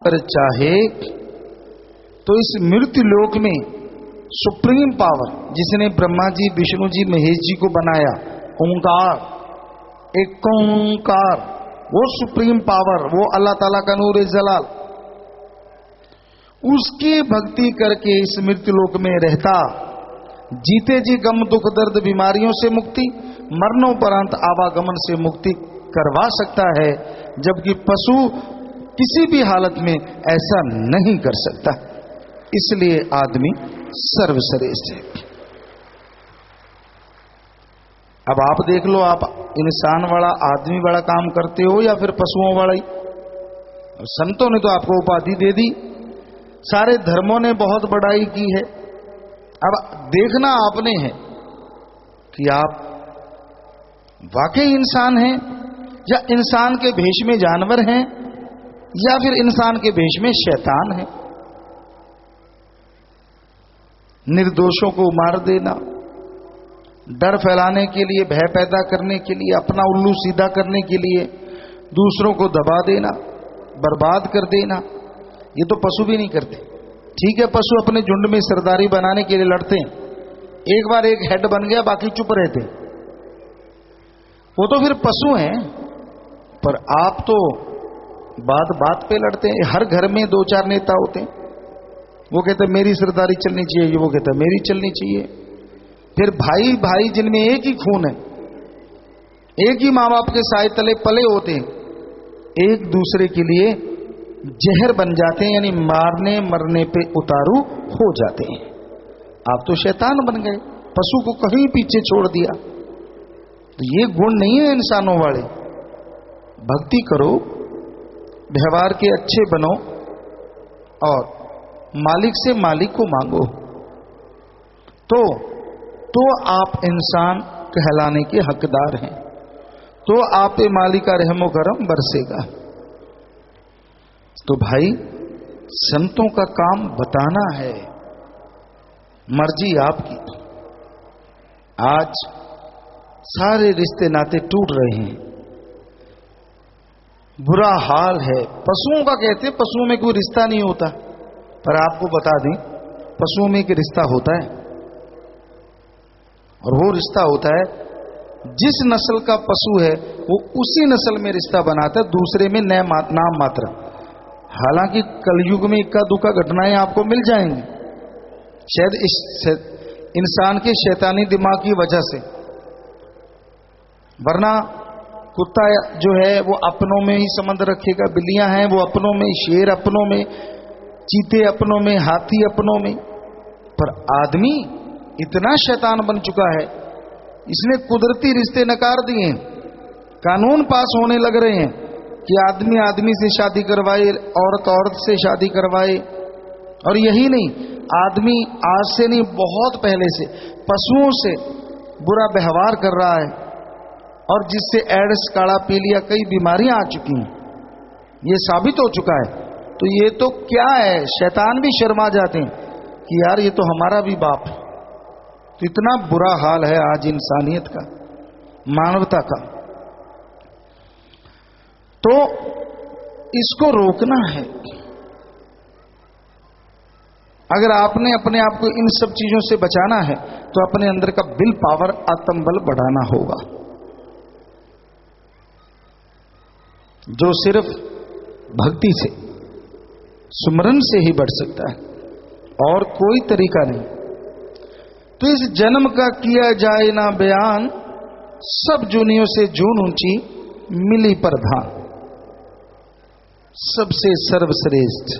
अगर चाहे तो इस मृत्यु लोक में सुप्रीम पावर जिसने ब्रह्मा जी, विष्णु जी, महेश जी को बनाया, ओंकार, एक ओंकार, वो सुप्रीम पावर, वो अल्लाह ताला का नूर जलाल, उसकी भक्ति करके इस मृत्यु लोक में रहता, जीते जी गम दुख दर्द बीमारियों से मुक्ति, मरणोपरांत आवागमन से मुक्ति करवा सकता है, जबकि पशु किसी भी हालत में ऐसा नहीं कर सकता। इसलिए आदमी सर्वश्रेष्ठ है। अब आप देख लो, आप इंसान वाला, आदमी वाला काम करते हो या फिर पशुओं वाला ही। संतों ने तो आपको उपाधि दे दी, सारे धर्मों ने बहुत बड़ाई की है। अब देखना आपने है कि आप वाकई इंसान हैं या इंसान के भेष में जानवर हैं या फिर इंसान के भेष में शैतान है। निर्दोषों को मार देना, डर फैलाने के लिए, भय पैदा करने के लिए, अपना उल्लू सीधा करने के लिए दूसरों को दबा देना, बर्बाद कर देना, ये तो पशु भी नहीं करते। ठीक है, पशु अपने झुंड में सरदारी बनाने के लिए लड़ते हैं, एक बार एक हेड बन गया बाकी चुप रहते, वो तो फिर पशु हैं। पर आप तो बात बात पे लड़ते हैं। हर घर में दो चार नेता होते हैं, वो कहते हैं मेरी सरदारी चलनी चाहिए, वो कहता है मेरी चलनी चाहिए। फिर भाई भाई जिनमें एक ही खून है, एक ही माँ बाप के साए तले पले होते हैं, एक दूसरे के लिए जहर बन जाते हैं, यानी मारने मरने पे उतारू हो जाते हैं। आप तो शैतान बन गए, पशु को कहीं पीछे छोड़ दिया। तो ये गुण नहीं है इंसानों वाले। भक्ति करो, व्यवहार के अच्छे बनो और मालिक से मालिक को मांगो, तो आप इंसान कहलाने के हकदार हैं, तो आप पे मालिक का रहमो करम बरसेगा। तो भाई, संतों का काम बताना है, मर्जी आपकी। आज सारे रिश्ते नाते टूट रहे हैं, बुरा हाल है। पशुओं का कहते हैं पशुओं में कोई रिश्ता नहीं होता, पर आपको बता दें पशुओं में एक रिश्ता होता है, और वो रिश्ता होता है जिस नस्ल का पशु है वो उसी नस्ल में रिश्ता बनाता है, दूसरे में नए नाम मात्र। हालांकि कलयुग में इक्का दुक्का घटनाएं आपको मिल जाएंगी, शायद इस इंसान के शैतानी दिमाग की वजह से, वरना कुत्ता जो है वो अपनों में ही संबंध रखेगा, बिल्लियां हैं वो अपनों में, शेर अपनों में, चीते अपनों में, हाथी अपनों में। पर आदमी इतना शैतान बन चुका है, इसने कुदरती रिश्ते नकार दिए, कानून पास होने लग रहे हैं कि आदमी आदमी से शादी करवाए, औरत औरत से शादी करवाए। और यही नहीं, आदमी आज से नहीं बहुत पहले से पशुओं से बुरा व्यवहार कर रहा है, और जिससे एड्स, काला पीलिया, कई बीमारियां आ चुकी हैं, ये साबित हो चुका है। तो ये तो क्या है, शैतान भी शर्मा जाते हैं कि यार ये तो हमारा भी बाप है। तो इतना बुरा हाल है आज इंसानियत का, मानवता का। तो इसको रोकना है। अगर आपने अपने आप को इन सब चीजों से बचाना है तो अपने अंदर का विल पावर, आत्मबल बढ़ाना होगा, जो सिर्फ भक्ति से, सुमरन से ही बढ़ सकता है, और कोई तरीका नहीं। तो इस जन्म का किया जाए ना बयान, सब जूनियों से जून ऊंची मिली प्रधान। सबसे सर्वश्रेष्ठ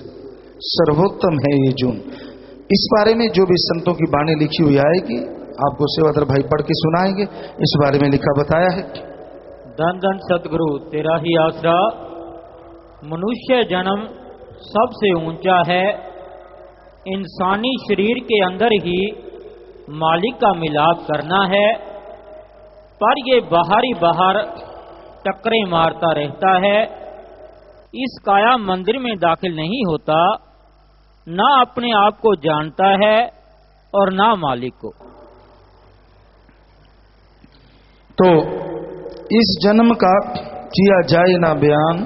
सर्वोत्तम है ये जून। इस बारे में जो भी संतों की वाणी लिखी हुई आएगी आपको सेवादार भाई पढ़ के सुनाएंगे। इस बारे में लिखा बताया है। धन धन सतगुरु तेरा ही आसरा, मनुष्य जन्म सबसे ऊंचा है। इंसानी शरीर के अंदर ही मालिक का मिलाप करना है, पर ये बाहर टक्करें मारता रहता है। इस काया मंदिर में दाखिल नहीं होता, ना अपने आप को जानता है और ना मालिक को। तो इस जन्म का किया जाए ना बयान,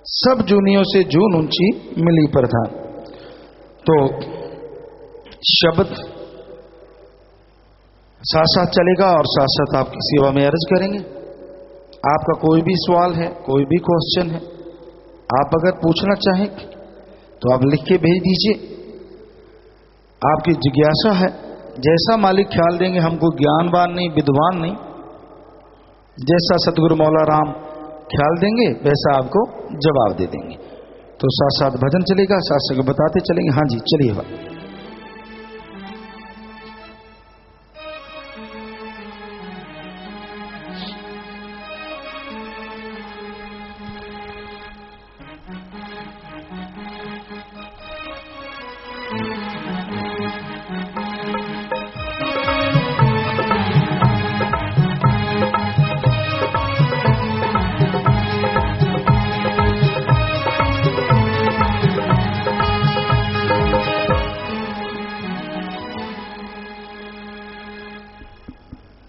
सब जूनियों से जून ऊंची मिली प्रधान। तो शब्द साथ साथ चलेगा और साथ साथ आपकी सेवा में अर्ज करेंगे। आपका कोई भी सवाल है, कोई भी क्वेश्चन है, आप अगर पूछना चाहें तो आप लिख के भेज दीजिए। आपकी जिज्ञासा है, जैसा मालिक ख्याल देंगे, हमको ज्ञानवान नहीं, विद्वान नहीं, जैसा सतगुरु मौला राम ख्याल देंगे वैसा आपको जवाब दे देंगे। तो साथ साथ भजन चलेगा, साथ साथ बताते चलेंगे। हाँ जी, चलिए बात।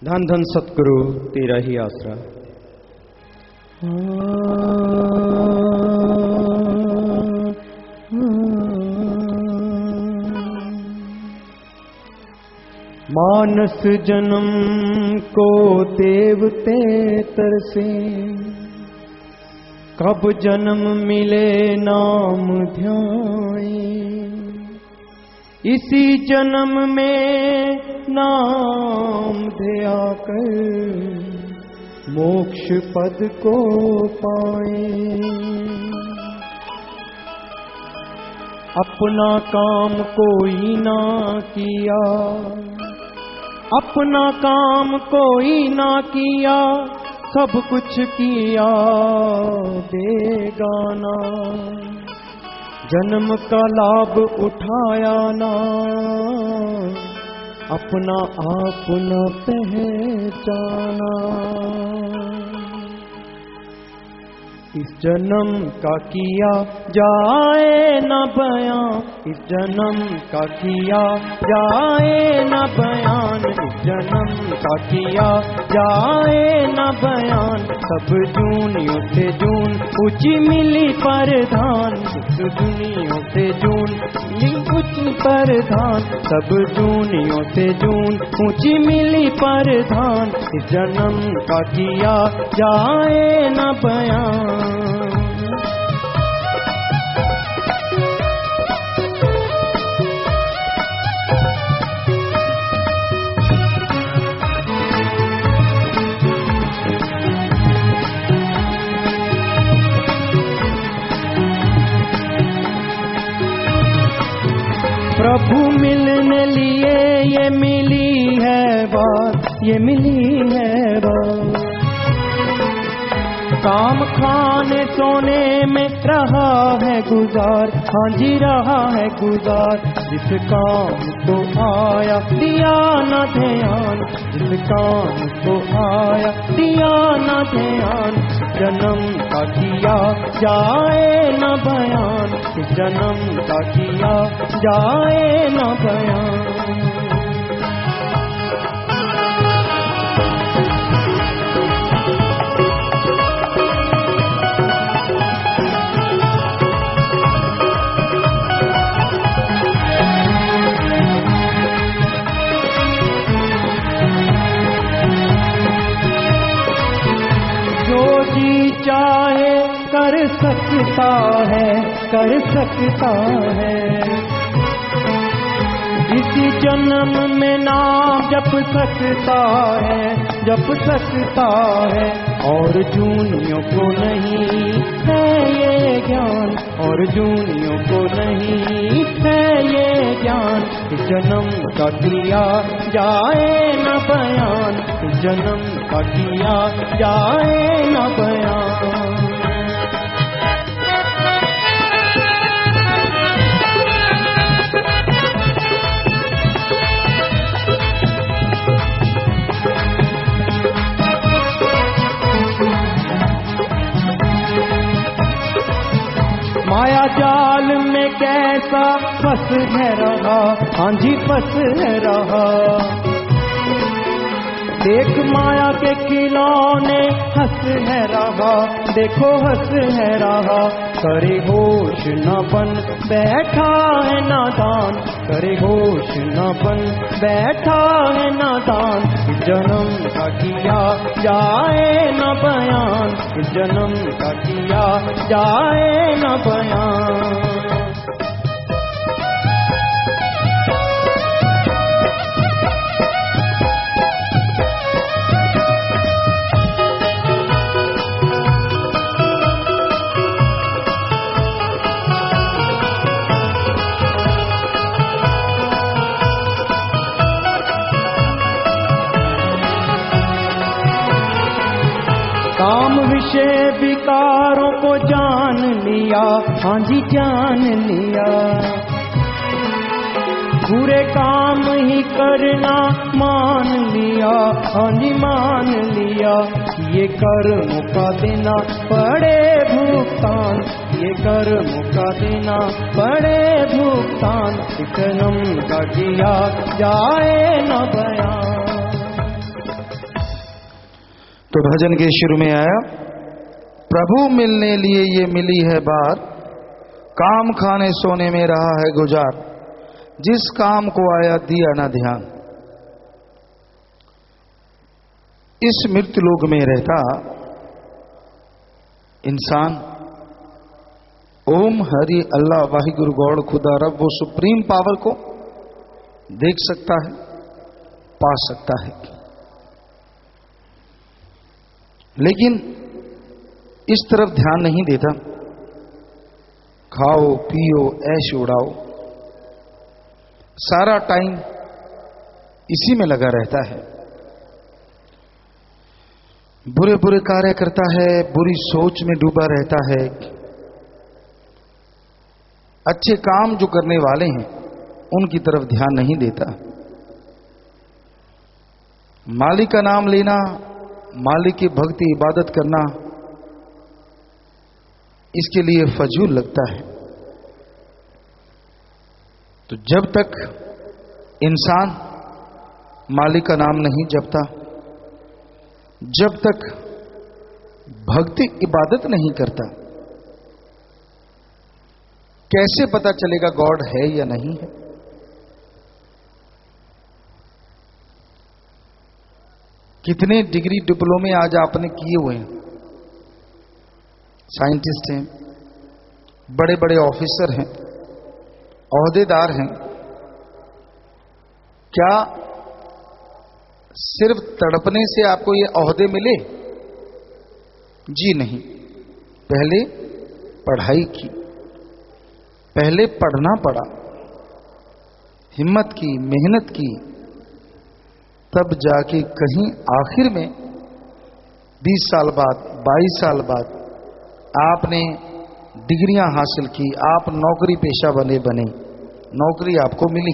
धन धन सतगुरु तेरा ही आसरा। मानस जन्म को देवते तरसे, कब जन्म मिले नाम ध्याए। इसी जन्म में नाम ध्या कर मोक्ष पद को पाए। अपना काम कोई ना किया, अपना काम कोई ना किया, सब कुछ किया बेगाना। जन्म का लाभ उठाया ना, अपना आप न पहचाना। इस जन्म का किया जाए न बयां, इस जन्म का किया जाए न बयान। इस जन्म का किया जाए न बयान। सब जूनियों से जून ऊंची मिली परधान। इस दुनियों से जून मिली ऊंची परधान। सब जूनियों से जून ऊंची मिली परधान। इस जन्म का किया जाए न बयान। प्रभु मिलने लिए ये मिली है बात, ये मिली है बात। काम खाने सोने में रहा है गुजार, हाँ जी रहा है गुजार। जिस काम को आया दिया न ध्यान, जिस काम को आया दिया न ध्यान। जन्म का किया जाए न बयान, जन्म का किया जाए न बयान। चाहे कर सकता है, कर सकता है। इसी जन्म में नाम जप सकता है, जप सकता है। और जूनियों को नहीं है ये ज्ञान, और जूनियों को नहीं है ये ज्ञान। इस जन्म का किया जाए न बयान, इस जन्म का किया जाए न बयान। माया जाल में कैसा फंस है रहा, हाँ जी फंस है रहा। देख माया के खिलौने हंस है रहा, देखो हंस है रहा, करे होश न बन बैठा है नादान, करे होश न बन बैठा है नादान। इस जन्म का किया जाए न बयान, इस जन्म का किया जाए न बयान। काम विषय विकारों को जान लिया, हाँ जी जान लिया। बुरे काम ही करना मान लिया, हाँ जी मान लिया। ये कर्मों का देना पड़े भुगतान, ये कर्मों का देना पड़े भुगतान। इस जन्म का किया जाए न बयान। तो भजन के शुरू में आया, प्रभु मिलने लिए ये मिली है बार, काम खाने सोने में रहा है गुजार, जिस काम को आया दिया ना ध्यान। इस मृत्यु लोक में रहता इंसान ओम हरि अल्लाह वाहिगुरु गॉड खुदा रब, वो सुप्रीम पावर को देख सकता है, पा सकता है, लेकिन इस तरफ ध्यान नहीं देता। खाओ पियो ऐश उड़ाओ, सारा टाइम इसी में लगा रहता है, बुरे बुरे कार्य करता है, बुरी सोच में डूबा रहता है। अच्छे काम जो करने वाले हैं उनकी तरफ ध्यान नहीं देता। मालिक का नाम लेना, मालिक की भक्ति इबादत करना, इसके लिए फजूल लगता है। तो जब तक इंसान मालिक का नाम नहीं जपता, जब तक भक्ति इबादत नहीं करता, कैसे पता चलेगा गॉड है या नहीं है? कितने डिग्री डिप्लोमे आज आपने किए हुए हैं, साइंटिस्ट हैं, बड़े बड़े ऑफिसर हैं, ओहदेदार हैं, क्या सिर्फ तड़पने से आपको ये ओहदे मिले? जी नहीं, पहले पढ़ाई की, पहले पढ़ना पड़ा, हिम्मत की, मेहनत की, तब जाके कहीं आखिर में 20 साल बाद, 22 साल बाद आपने डिग्रियां हासिल की, आप नौकरी पेशा बने, नौकरी आपको मिली।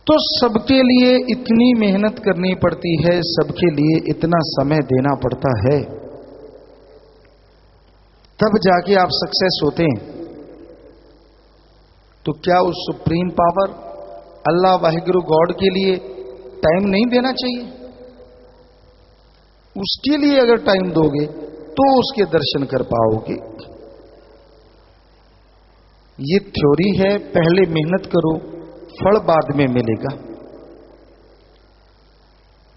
तो सबके लिए इतनी मेहनत करनी पड़ती है, सबके लिए इतना समय देना पड़ता है, तब जाके आप सक्सेस होते हैं। तो क्या उस सुप्रीम पावर अल्लाह वाहिगुरु गॉड के लिए टाइम नहीं देना चाहिए? उसके लिए अगर टाइम दोगे तो उसके दर्शन कर पाओगे। ये थ्योरी है, पहले मेहनत करो, फल बाद में मिलेगा।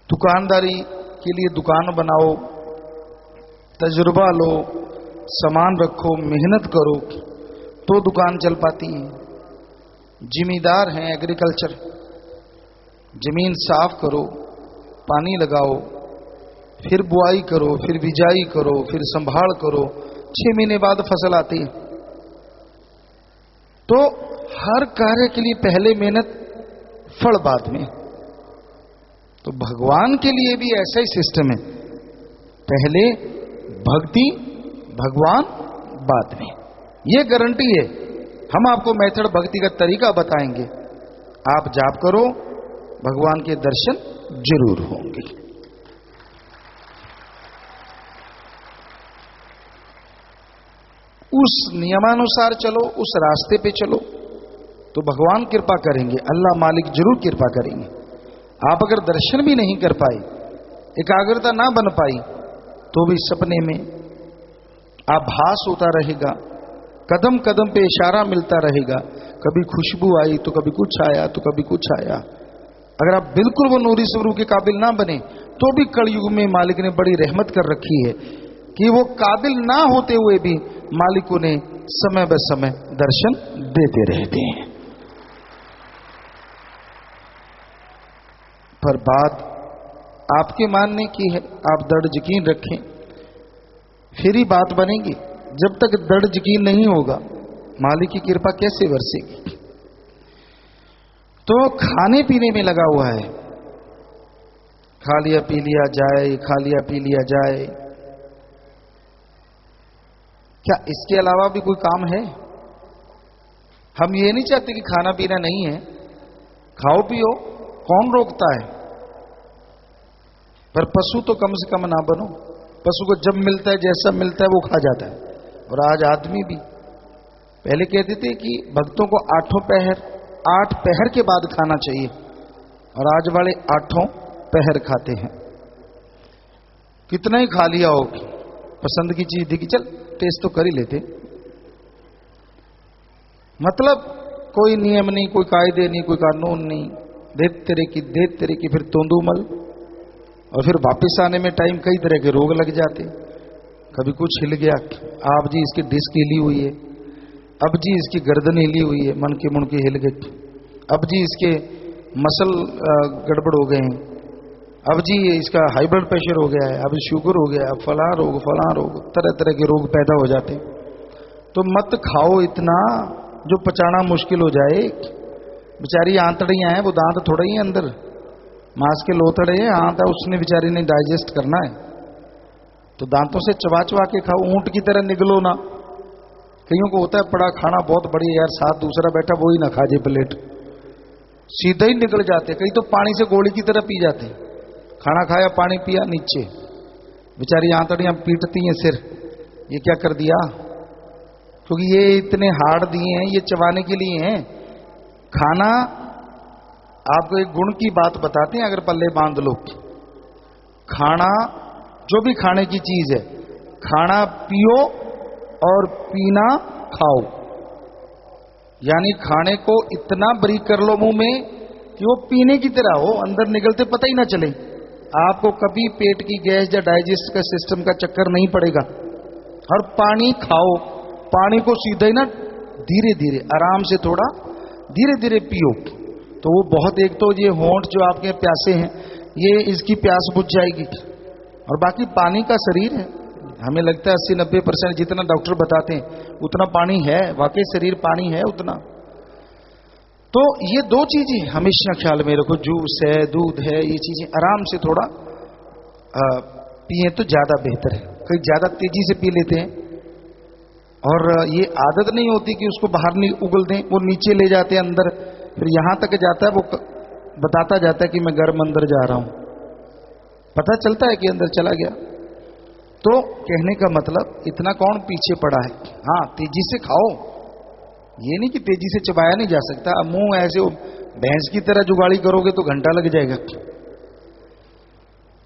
दुकानदारी के लिए दुकान बनाओ, तजुर्बा लो, सामान रखो, मेहनत करो तो दुकान चल पाती है। जिम्मेदार हैं एग्रीकल्चर, जमीन साफ करो, पानी लगाओ, फिर बुआई करो, फिर बिजाई करो, फिर संभाल करो, 6 महीने बाद फसल आती है। तो हर कार्य के लिए पहले मेहनत, फल बाद में। तो भगवान के लिए भी ऐसा ही सिस्टम है, पहले भक्ति, भगवान बाद में। ये गारंटी है। हम आपको मेथड, भक्ति का तरीका बताएंगे, आप जाप करो, भगवान के दर्शन जरूर होंगे। उस नियमानुसार चलो, उस रास्ते पे चलो तो भगवान कृपा करेंगे, अल्लाह मालिक जरूर कृपा करेंगे। आप अगर दर्शन भी नहीं कर पाए, एकाग्रता ना बन पाई, तो भी सपने में आभास होता रहेगा, कदम कदम पे इशारा मिलता रहेगा। कभी खुशबू आई तो कभी कुछ आया तो कभी कुछ आया। अगर आप बिल्कुल वो नूरी स्वरूप के काबिल ना बने तो भी कलयुग में मालिक ने बड़ी रहमत कर रखी है कि वो काबिल ना होते हुए भी मालिक उन्हें समय ब समय दर्शन देते रहते हैं। पर बात आपके मानने की है, आप दृढ़ यकीन रखें, फिर ही बात बनेगी। जब तक दृढ़ यकीन नहीं होगा मालिक की कृपा कैसे बरसेगी। तो खाने पीने में लगा हुआ है, खा लिया पी लिया जाए, खा लिया पी लिया जाए। क्या इसके अलावा भी कोई काम है? हम ये नहीं चाहते कि खाना पीना नहीं है, खाओ पियो, कौन रोकता है। पर पशु तो कम से कम ना बनो। पशु को जब मिलता है, जैसा मिलता है वो खा जाता है। और आज आदमी भी, पहले कहते थे कि भक्तों को 8 पहर के बाद खाना चाहिए, और आज वाले 8 पहर खाते हैं। कितना ही खा लिया हो, पसंद की चीज देखी, चल टेस्ट तो कर ही लेते। मतलब कोई नियम नहीं, कोई कायदे नहीं, कोई कानून नहीं, देत तेरे की फिर तोंदूमल। और फिर वापस आने में टाइम, कई तरह के रोग लग जाते। कभी कुछ हिल गया, आप जी इसकी डिस्क हिली हुई है, अब जी इसकी गर्दन हिली हुई है, मन के मुंडके हिल गए, अब जी इसके मसल गड़बड़ हो गए हैं, अब जी इसका हाई ब्लड प्रेशर हो गया है, अब शुगर हो गया, अब फलां रोग, तरह तरह के रोग पैदा हो जाते। तो मत खाओ इतना जो पचाना मुश्किल हो जाए। बेचारी आंतड़ियां हैं, वो दांत थोड़ा ही अंदर, मांस के लोथड़े हैं, आंता उसने बेचारी ने डाइजेस्ट करना है, तो दांतों से चबा चबा के खाओ, ऊंट की तरह निगलो ना। कईयों को होता है पड़ा खाना बहुत बढ़िया यार, साथ दूसरा बैठा वो ही ना खा जे प्लेट, सीधा ही निकल जाते। कई तो पानी से गोली की तरह पी जाते, खाना खाया पानी पिया नीचे, बेचारी आंतड़ियां पीटती हैं सिर, ये क्या कर दिया। क्योंकि ये इतने हार्ड दिए हैं, ये चबाने के लिए हैं। खाना, आपको एक गुण की बात बताते हैं, अगर पल्ले बांध लो। खाना, जो भी खाने की चीज है, खाना पियो और पीना खाओ। यानी खाने को इतना बारीक कर लो मुंह में कि वो पीने की तरह हो, अंदर निकलते पता ही ना चले। आपको कभी पेट की गैस या डाइजेस्ट का सिस्टम का चक्कर नहीं पड़ेगा। और पानी खाओ, पानी को सीधा ही ना धीरे धीरे आराम से थोड़ा धीरे धीरे पियो, तो वो बहुत, एक तो ये होंठ जो आपके प्यासे हैं, ये इसकी प्यास बुझ जाएगी। और बाकी पानी का शरीर है, हमें लगता है 80-90% जितना डॉक्टर बताते हैं उतना पानी है, वाकई शरीर पानी है उतना। तो ये 2 चीजें हमेशा ख्याल में रखो, जूस है, दूध है, ये चीजें आराम से थोड़ा पिए तो ज्यादा बेहतर है। कई ज्यादा तेजी से पी लेते हैं और ये आदत नहीं होती कि उसको बाहर नहीं उगल दें, वो नीचे ले जाते हैं अंदर, फिर यहां तक जाता है, वो बताता जाता है कि मैं गर्म अंदर जा रहा हूं, पता चलता है कि अंदर चला गया। तो कहने का मतलब इतना कौन पीछे पड़ा है। हाँ, तेजी से खाओ, ये नहीं कि तेजी से चबाया नहीं जा सकता। मुंह ऐसे भैंस की तरह जुगाड़ी करोगे तो घंटा लग जाएगा।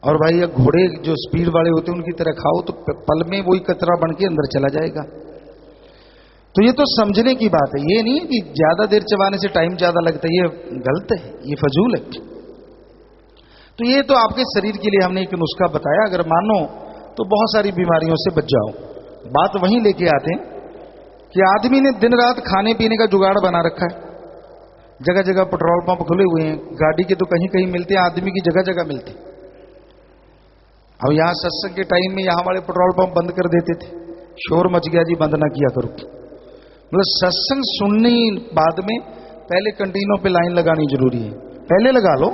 और भाई ये घोड़े जो स्पीड वाले होते हैं उनकी तरह खाओ तो पल में वही कचरा बन के अंदर चला जाएगा। तो ये तो समझने की बात है, ये नहीं है कि ज्यादा देर चबाने से टाइम ज्यादा लगता है, ये गलत है, ये फजूल है। तो ये तो आपके शरीर के लिए हमने एक नुस्खा बताया, अगर मानो तो बहुत सारी बीमारियों से बच जाओ। बात वहीं लेके आते हैं कि आदमी ने दिन रात खाने पीने का जुगाड़ बना रखा है। जगह जगह पेट्रोल पंप खुले हुए हैं, गाड़ी के तो कहीं कहीं मिलते हैं, आदमी की जगह जगह मिलते। अब यहां सत्संग के टाइम में यहां वाले पेट्रोल पंप बंद कर देते थे, शोर मच गया जी, बंद ना किया करो। मतलब सत्संग सुनने बाद में पहले कैंटीनों पे लाइन लगानी जरूरी है, पहले लगा लो,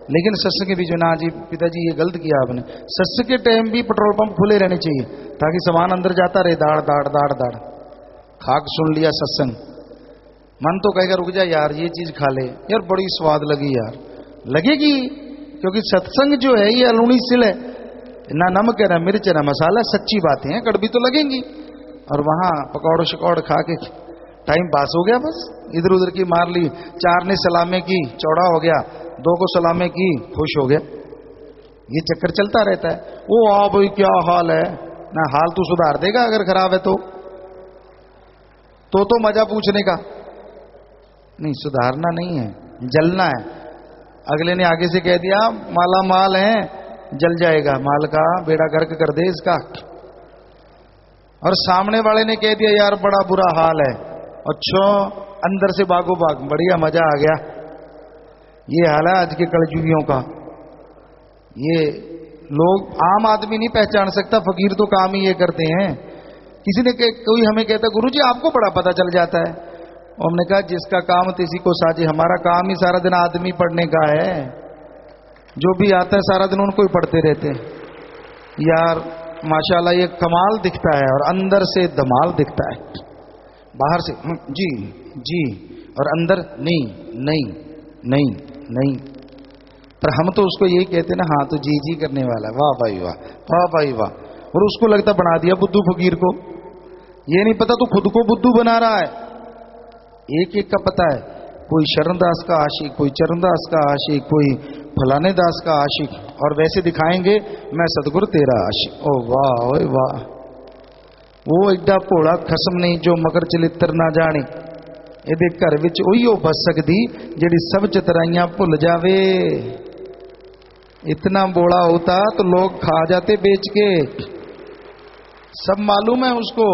लेकिन सत्संग के बीच में ना जी पिताजी ये गलत किया आपने। सत्संग के टाइम भी पेट्रोल पंप खुले रहने चाहिए ताकि सामान अंदर जाता रहे, दाड़ दाड़ दाड़ दाड़। खाक सुन लिया सत्संग, मन तो कहेगा रुक जा यार ये चीज खा ले यार, बड़ी स्वाद लगी यार, लगेगी, क्योंकि सत्संग जो है ये अलूनी सिल है, ना नमक है ना मिर्च है ना मसाला, सच्ची बातें हैं, कड़वी तो लगेंगी। और वहां पकौड़ शकौड़ खा के टाइम पास हो गया, बस इधर उधर की मार ली, 4 ने सलामे की चौड़ा हो गया, 2 को सलामे की खुश हो गया। ये चक्कर चलता रहता है। ओ आ भाई क्या हाल है ना, हाल तू सुधार देगा अगर खराब है तो मजा पूछने का नहीं, सुधारना नहीं है, जलना है। अगले ने आगे से कह दिया माला माल है, जल जाएगा, माल का बेड़ा गर्क कर दे इसका। और सामने वाले ने कह दिया यार बड़ा बुरा हाल है, अच्छा अंदर से भागो भाग, बढ़िया मजा आ गया। ये हाल है आज के कलयुगियों का। ये लोग आम आदमी नहीं पहचान सकता, फकीर तो काम ही ये करते हैं। किसी ने कोई हमें कहता गुरुजी आपको बड़ा पता चल जाता है, और हमने कहा जिसका काम किसी को साझे, हमारा काम ही सारा दिन आदमी पढ़ने का है, जो भी आता है सारा दिन उनको ही पढ़ते रहते हैं। यार माशाल्लाह ये कमाल दिखता है और अंदर से धमाल दिखता है, बाहर से जी जी और अंदर नहीं नहीं नहीं नहीं। पर हम तो उसको यही कहते ना, हाँ तो जी जी करने वाला, वाह भाई वाह, वाह भाई वाह। और उसको लगता बना दिया बुद्धू फकीर को, ये नहीं पता तो खुद को बुद्धू बना रहा है। एक एक का पता है, कोई शरणदास का आशिक, कोई चरणदास का आशिक, कोई फलाने दास का आशिक, और वैसे दिखाएंगे मैं सतगुरु तेरा आशिक। ओ वाह ओए वाह। वो एडा भोला खसम नहीं जो मगर चलित्र ना जाने, ਇਹਦੇ घर विच उही हो बस सकती जिहड़ी सब चतराइयां भुल जावे। इतना बोला होता तो लोग खा जाते बेच के, सब मालूम है उसको।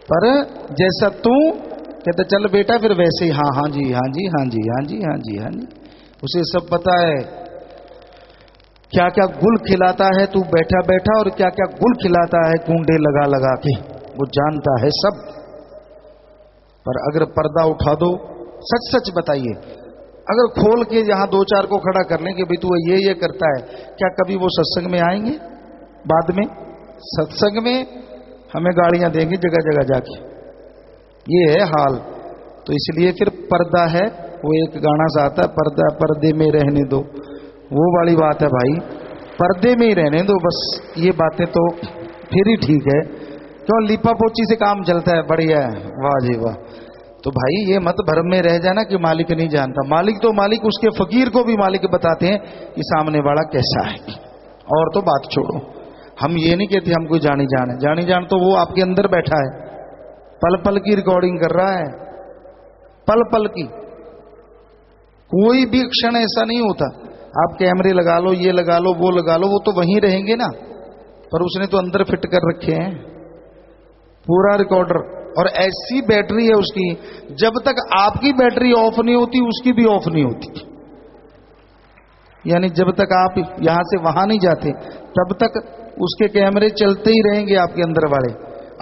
पर जैसा तू कहते चल बेटा फिर वैसे ही हाँ हाँ जी हाँ जी हाँ जी हाँ जी हाँ जी हाँ जी। उसे सब पता है क्या क्या गुल खिलाता है तू बैठा बैठा, और क्या क्या गुल खिलाता है कूंडे लगा लगा के, वो जानता है सब। पर अगर पर्दा उठा दो, सच सच बताइए, अगर खोल के यहां दो चार को खड़ा कर लें कि भाई तू ये करता है, क्या कभी वो सत्संग में आएंगे? बाद में सत्संग में हमें गालियां देंगे जगह जगह जाके। ये है हाल। तो इसलिए फिर पर्दा है, वो एक गाना सा आता है, पर्दा पर्दे में रहने दो, वो वाली बात है भाई, पर्दे में ही रहने दो बस। ये बातें तो फिर ही ठीक है, क्यों लिपा पोची से काम चलता है, बढ़िया है, वाह जी वाह। तो भाई ये मत भ्रम में रह जाना कि मालिक नहीं जानता। मालिक तो मालिक, उसके फकीर को भी मालिक बताते हैं कि सामने वाला कैसा है। और तो बात छोड़ो, हम ये नहीं कहते हम कोई जानी जान है, जानी जान तो वो आपके अंदर बैठा है, पल पल की रिकॉर्डिंग कर रहा है, पल पल की। कोई भी क्षण ऐसा नहीं होता, आप कैमरे लगा लो, ये लगा लो, वो लगा लो, वो तो वहीं रहेंगे ना, पर उसने तो अंदर फिट कर रखे हैं पूरा रिकॉर्डर। और ऐसी बैटरी है उसकी, जब तक आपकी बैटरी ऑफ नहीं होती उसकी भी ऑफ नहीं होती। यानी जब तक आप यहां से वहां नहीं जाते तब तक उसके कैमरे चलते ही रहेंगे आपके अंदर वाले,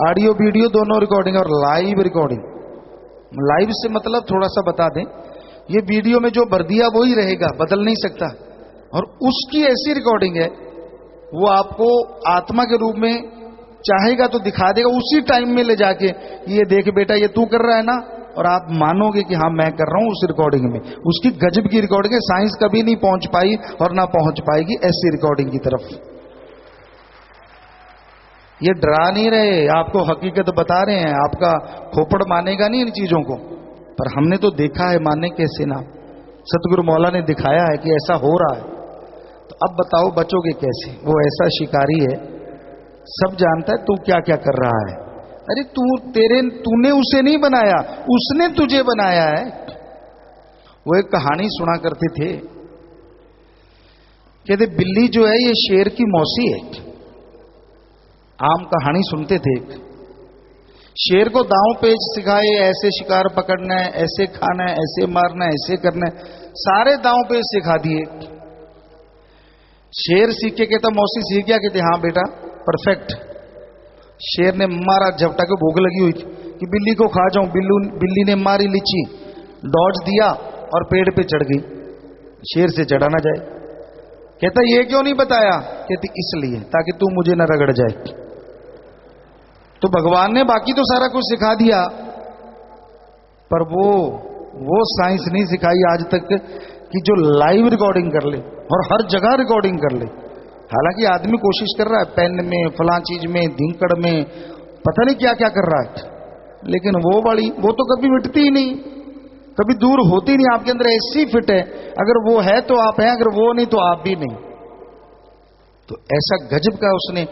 ऑडियो वीडियो दोनों रिकॉर्डिंग और लाइव रिकॉर्डिंग। लाइव से मतलब थोड़ा सा बता दें, ये वीडियो में जो भर दिया वही रहेगा, बदल नहीं सकता। और उसकी ऐसी रिकॉर्डिंग है, वो आपको आत्मा के रूप में चाहेगा तो दिखा देगा उसी टाइम में ले जाके, ये देख बेटा ये तू कर रहा है ना, और आप मानोगे कि हाँ मैं कर रहा हूं उस रिकॉर्डिंग में। उसकी गजब की रिकॉर्डिंग है, साइंस कभी नहीं पहुंच पाई और ना पहुंच पाएगी ऐसी रिकॉर्डिंग की तरफ। ये डरा नहीं रहे, आपको हकीकत बता रहे हैं, आपका खोपड़ मानेगा नहीं इन चीजों को, पर हमने तो देखा है, माने कैसे ना। सतगुरु मौला ने दिखाया है कि ऐसा हो रहा है। तो अब बताओ बचोगे कैसे? वो ऐसा शिकारी है, सब जानता है तू क्या क्या कर रहा है। अरे तूने उसे नहीं बनाया, उसने तुझे बनाया है। वो एक कहानी सुना करते थे, कहते बिल्ली जो है ये शेर की मौसी है। आम कहानी सुनते थे, शेर को दांव पेच सिखाए, ऐसे शिकार पकड़ना है, ऐसे खाना है, ऐसे मारना है, ऐसे करना है, सारे दांव पेच सिखा दिए। शेर सीख के कहता मौसी सीख गया? कहते हाँ बेटा परफेक्ट। शेर ने मारा झपटा के, भूख लगी हुई थी कि बिल्ली को खा जाऊं। बिल्ली ने मारी लीची, डॉज दिया और पेड़ पे चढ़ गई, शेर से चढ़ा ना जाए। कहता ये क्यों नहीं बताया? कहती इसलिए ताकि तू मुझे न रगड़ जाए। तो भगवान ने बाकी तो सारा कुछ सिखा दिया, पर वो साइंस नहीं सिखाई आज तक कि जो लाइव रिकॉर्डिंग कर ले और हर जगह रिकॉर्डिंग कर ले। हालांकि आदमी कोशिश कर रहा है, पेन में, फलां चीज में, धिंकड़ में, पता नहीं क्या क्या कर रहा है, लेकिन वो तो कभी मिटती ही नहीं, कभी दूर होती नहीं। आपके अंदर ऐसी फिट है, अगर वो है तो आप हैं, अगर वो नहीं तो आप भी नहीं। तो ऐसा गजब का उसने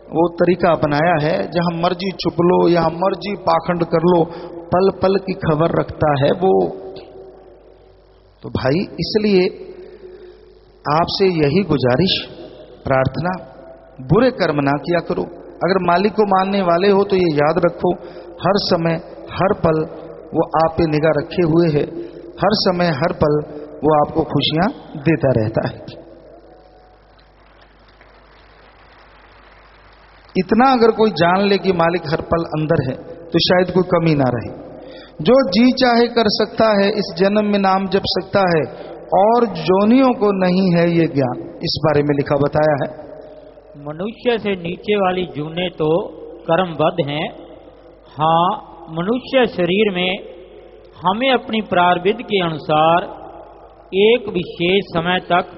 वो तरीका अपनाया है, जहां मर्जी छुप लो, यहां मर्जी पाखंड कर लो, पल पल की खबर रखता है वो। तो भाई इसलिए आपसे यही गुजारिश, प्रार्थना, बुरे कर्म ना किया करो। अगर मालिक को मानने वाले हो तो ये याद रखो, हर समय हर पल वो आप पे निगाह रखे हुए है, हर समय हर पल वो आपको खुशियां देता रहता है। इतना अगर कोई जान ले कि मालिक हर पल अंदर है तो शायद कोई कमी ना रहे। जो जी चाहे कर सकता है, इस जन्म में नाम जप सकता है, और जोनियों को नहीं है ये ज्ञान। इस बारे में लिखा बताया है, मनुष्य से नीचे वाली जूने तो कर्मबद्ध हैं। हाँ, मनुष्य शरीर में हमें अपनी प्रारब्ध के अनुसार एक विशेष समय तक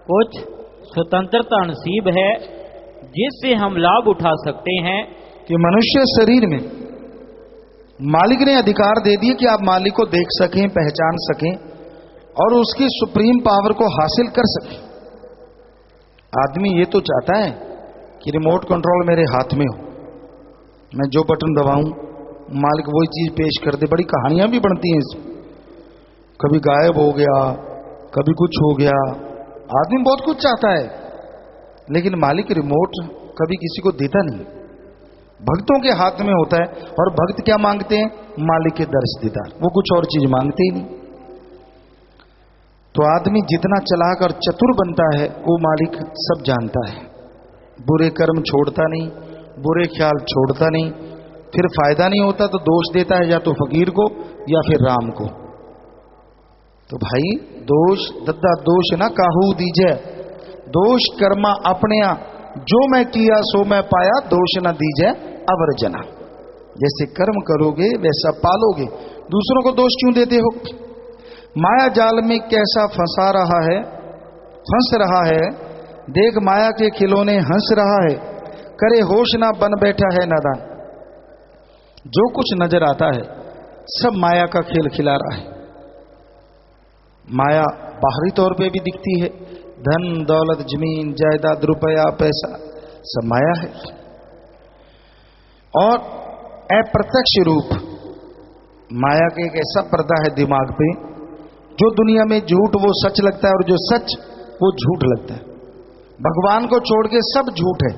कुछ स्वतंत्रता नसीब है, जिससे हम लाभ उठा सकते हैं। कि मनुष्य शरीर में मालिक ने अधिकार दे दिए कि आप मालिक को देख सकें, पहचान सकें और उसकी सुप्रीम पावर को हासिल कर सकें। आदमी ये तो चाहता है कि रिमोट कंट्रोल मेरे हाथ में हो, मैं जो बटन दबाऊं मालिक वही चीज पेश कर दे। बड़ी कहानियां भी बनती हैं इसमें, कभी गायब हो गया, कभी कुछ हो गया। आदमी बहुत कुछ चाहता है, लेकिन मालिक रिमोट कभी किसी को देता नहीं, भक्तों के हाथ में होता है। और भक्त क्या मांगते हैं? मालिक के दर्श दीदार, वो कुछ और चीज मांगते ही नहीं। तो आदमी जितना चालाक और चतुर बनता है वो मालिक सब जानता है। बुरे कर्म छोड़ता नहीं, बुरे ख्याल छोड़ता नहीं, फिर फायदा नहीं होता तो दोष देता है या तो फकीर को या फिर राम को। तो भाई दोष दद्दा दोष ना काहू दीजे, दोष कर्मा अपने जो मैं किया सो मैं पाया, दोष न दीजे अवर जना। जैसे कर्म करोगे वैसा पालोगे, दूसरों को दोष क्यों देते हो? माया जाल में कैसा फंसा रहा है, फंस रहा है, देख माया के खिलौने हंस रहा है, करे होश ना बन बैठा है नादान। जो कुछ नजर आता है सब माया का खेल खिला रहा है। माया बाहरी तौर पे भी दिखती है, धन दौलत जमीन जायदाद रुपया पैसा सब माया है। और अप्रत्यक्ष रूप माया का एक ऐसा पर्दा है दिमाग पे, जो दुनिया में झूठ वो सच लगता है और जो सच वो झूठ लगता है। भगवान को छोड़ के सब झूठ है,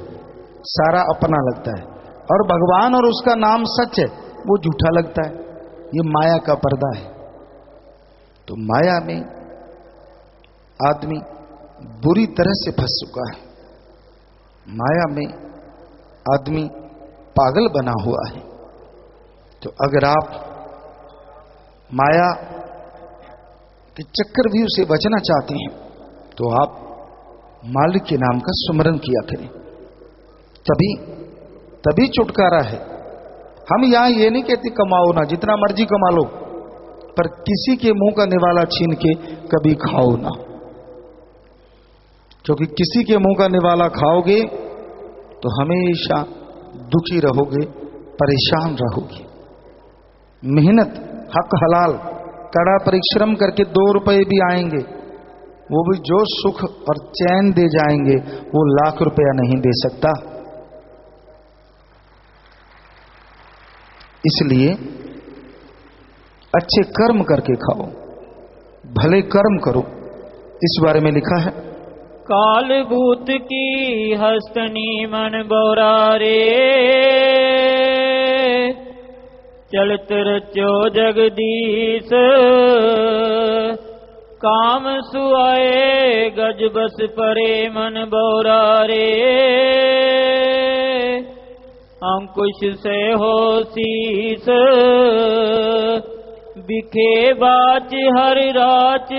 सारा अपना लगता है, और भगवान और उसका नाम सच है वो झूठा लगता है। ये माया का पर्दा है। तो माया में आदमी बुरी तरह से फंस चुका है, माया में आदमी पागल बना हुआ है। तो अगर आप माया के चक्रव्यूह से बचना चाहते हैं तो आप मालिक के नाम का सुमरन किया करें, तभी छुटकारा है। हम यहां ये नहीं कहते कमाओ ना, जितना मर्जी कमा लो, पर किसी के मुंह का निवाला छीन के कभी खाओ ना, क्योंकि किसी के मुंह का निवाला खाओगे तो हमेशा दुखी रहोगे, परेशान रहोगे। मेहनत हक हलाल कड़ा परिश्रम करके 2 रुपए भी आएंगे, वो भी जो सुख और चैन दे जाएंगे वो लाख रुपया नहीं दे सकता। इसलिए अच्छे कर्म करके खाओ, भले कर्म करो। इस बारे में लिखा है, काल भूत की हस्तनी मन बोरा रे, चलत रचो जगदीश, काम सुआए गज बस परे मन बोरा रे, अंकुश से हो शीस, बिखे बाच हर राच,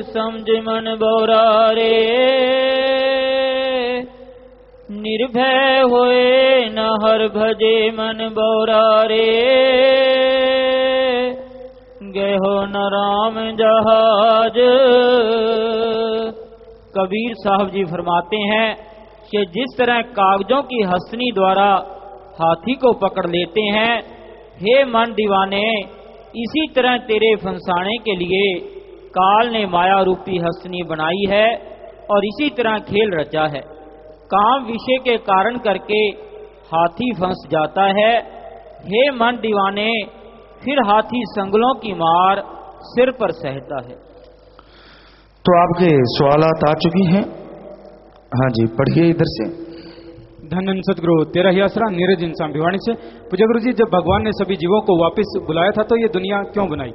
समझ मन बोरा रे, निर्भय होए न हर भजे मन बोरा रे, गए हो न राम जहाज। कबीर साहब जी फरमाते हैं कि जिस तरह कागजों की हंसनी द्वारा हाथी को पकड़ लेते हैं, हे मन दीवाने, इसी तरह तेरे फंसाने के लिए काल ने माया रूपी हंसनी बनाई है और इसी तरह खेल रचा है। काम विषय के कारण करके हाथी फंस जाता है। हे मन दीवाने, फिर हाथी संगलों की मार सिर पर सहता है। तो आपके सवालात आ चुकी हैं। हाँ जी, पढ़िए इधर से। धन्य सतगुरु तेरा ही आसरा नीरज इंसान भिवानी से। पूज्य गुरु जी, जब भगवान ने सभी जीवों को वापस बुलाया था तो ये दुनिया क्यों बनाई?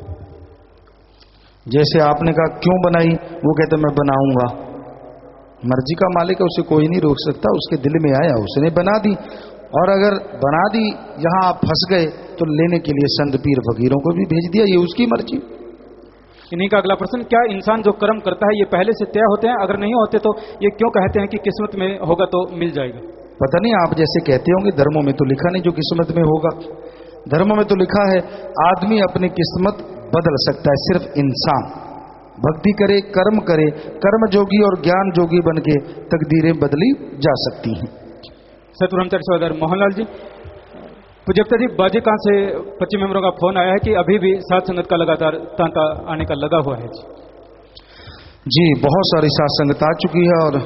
जैसे आपने कहा क्यों बनाई, वो कहते मैं बनाऊंगा। मर्जी का मालिक है, उसे कोई नहीं रोक सकता। उसके दिल में आया, उसने बना दी। और अगर बना दी, यहां आप फंस गए तो लेने के लिए संत पीर फकीरों को भी भेज दिया, ये उसकी मर्जी। इन्हीं का अगला प्रश्न, क्या इंसान जो कर्म करता है ये पहले से तय होते हैं? अगर नहीं होते तो ये क्यों कहते हैं कि किस्मत में होगा तो मिल जाएगा? पता नहीं, आप जैसे कहते होंगे, धर्मों में तो लिखा नहीं जो किस्मत में होगा। धर्मों में तो लिखा है आदमी अपनी किस्मत बदल सकता है, सिर्फ इंसान भक्ति करे, कर्म करे, कर्म जोगी और ज्ञान जोगी बन के तकदीरें बदली जा सकती हैं। सतब्रह्मचारी सहोदर मोहनलाल जी, पूज्यता जी, बाजी कहां से 25 मेंबरों का फोन आया है कि अभी भी साथ संगत का लगातार तांता आने का लगा हुआ है। जी, बहुत सारी साथ संगत आ चुकी है और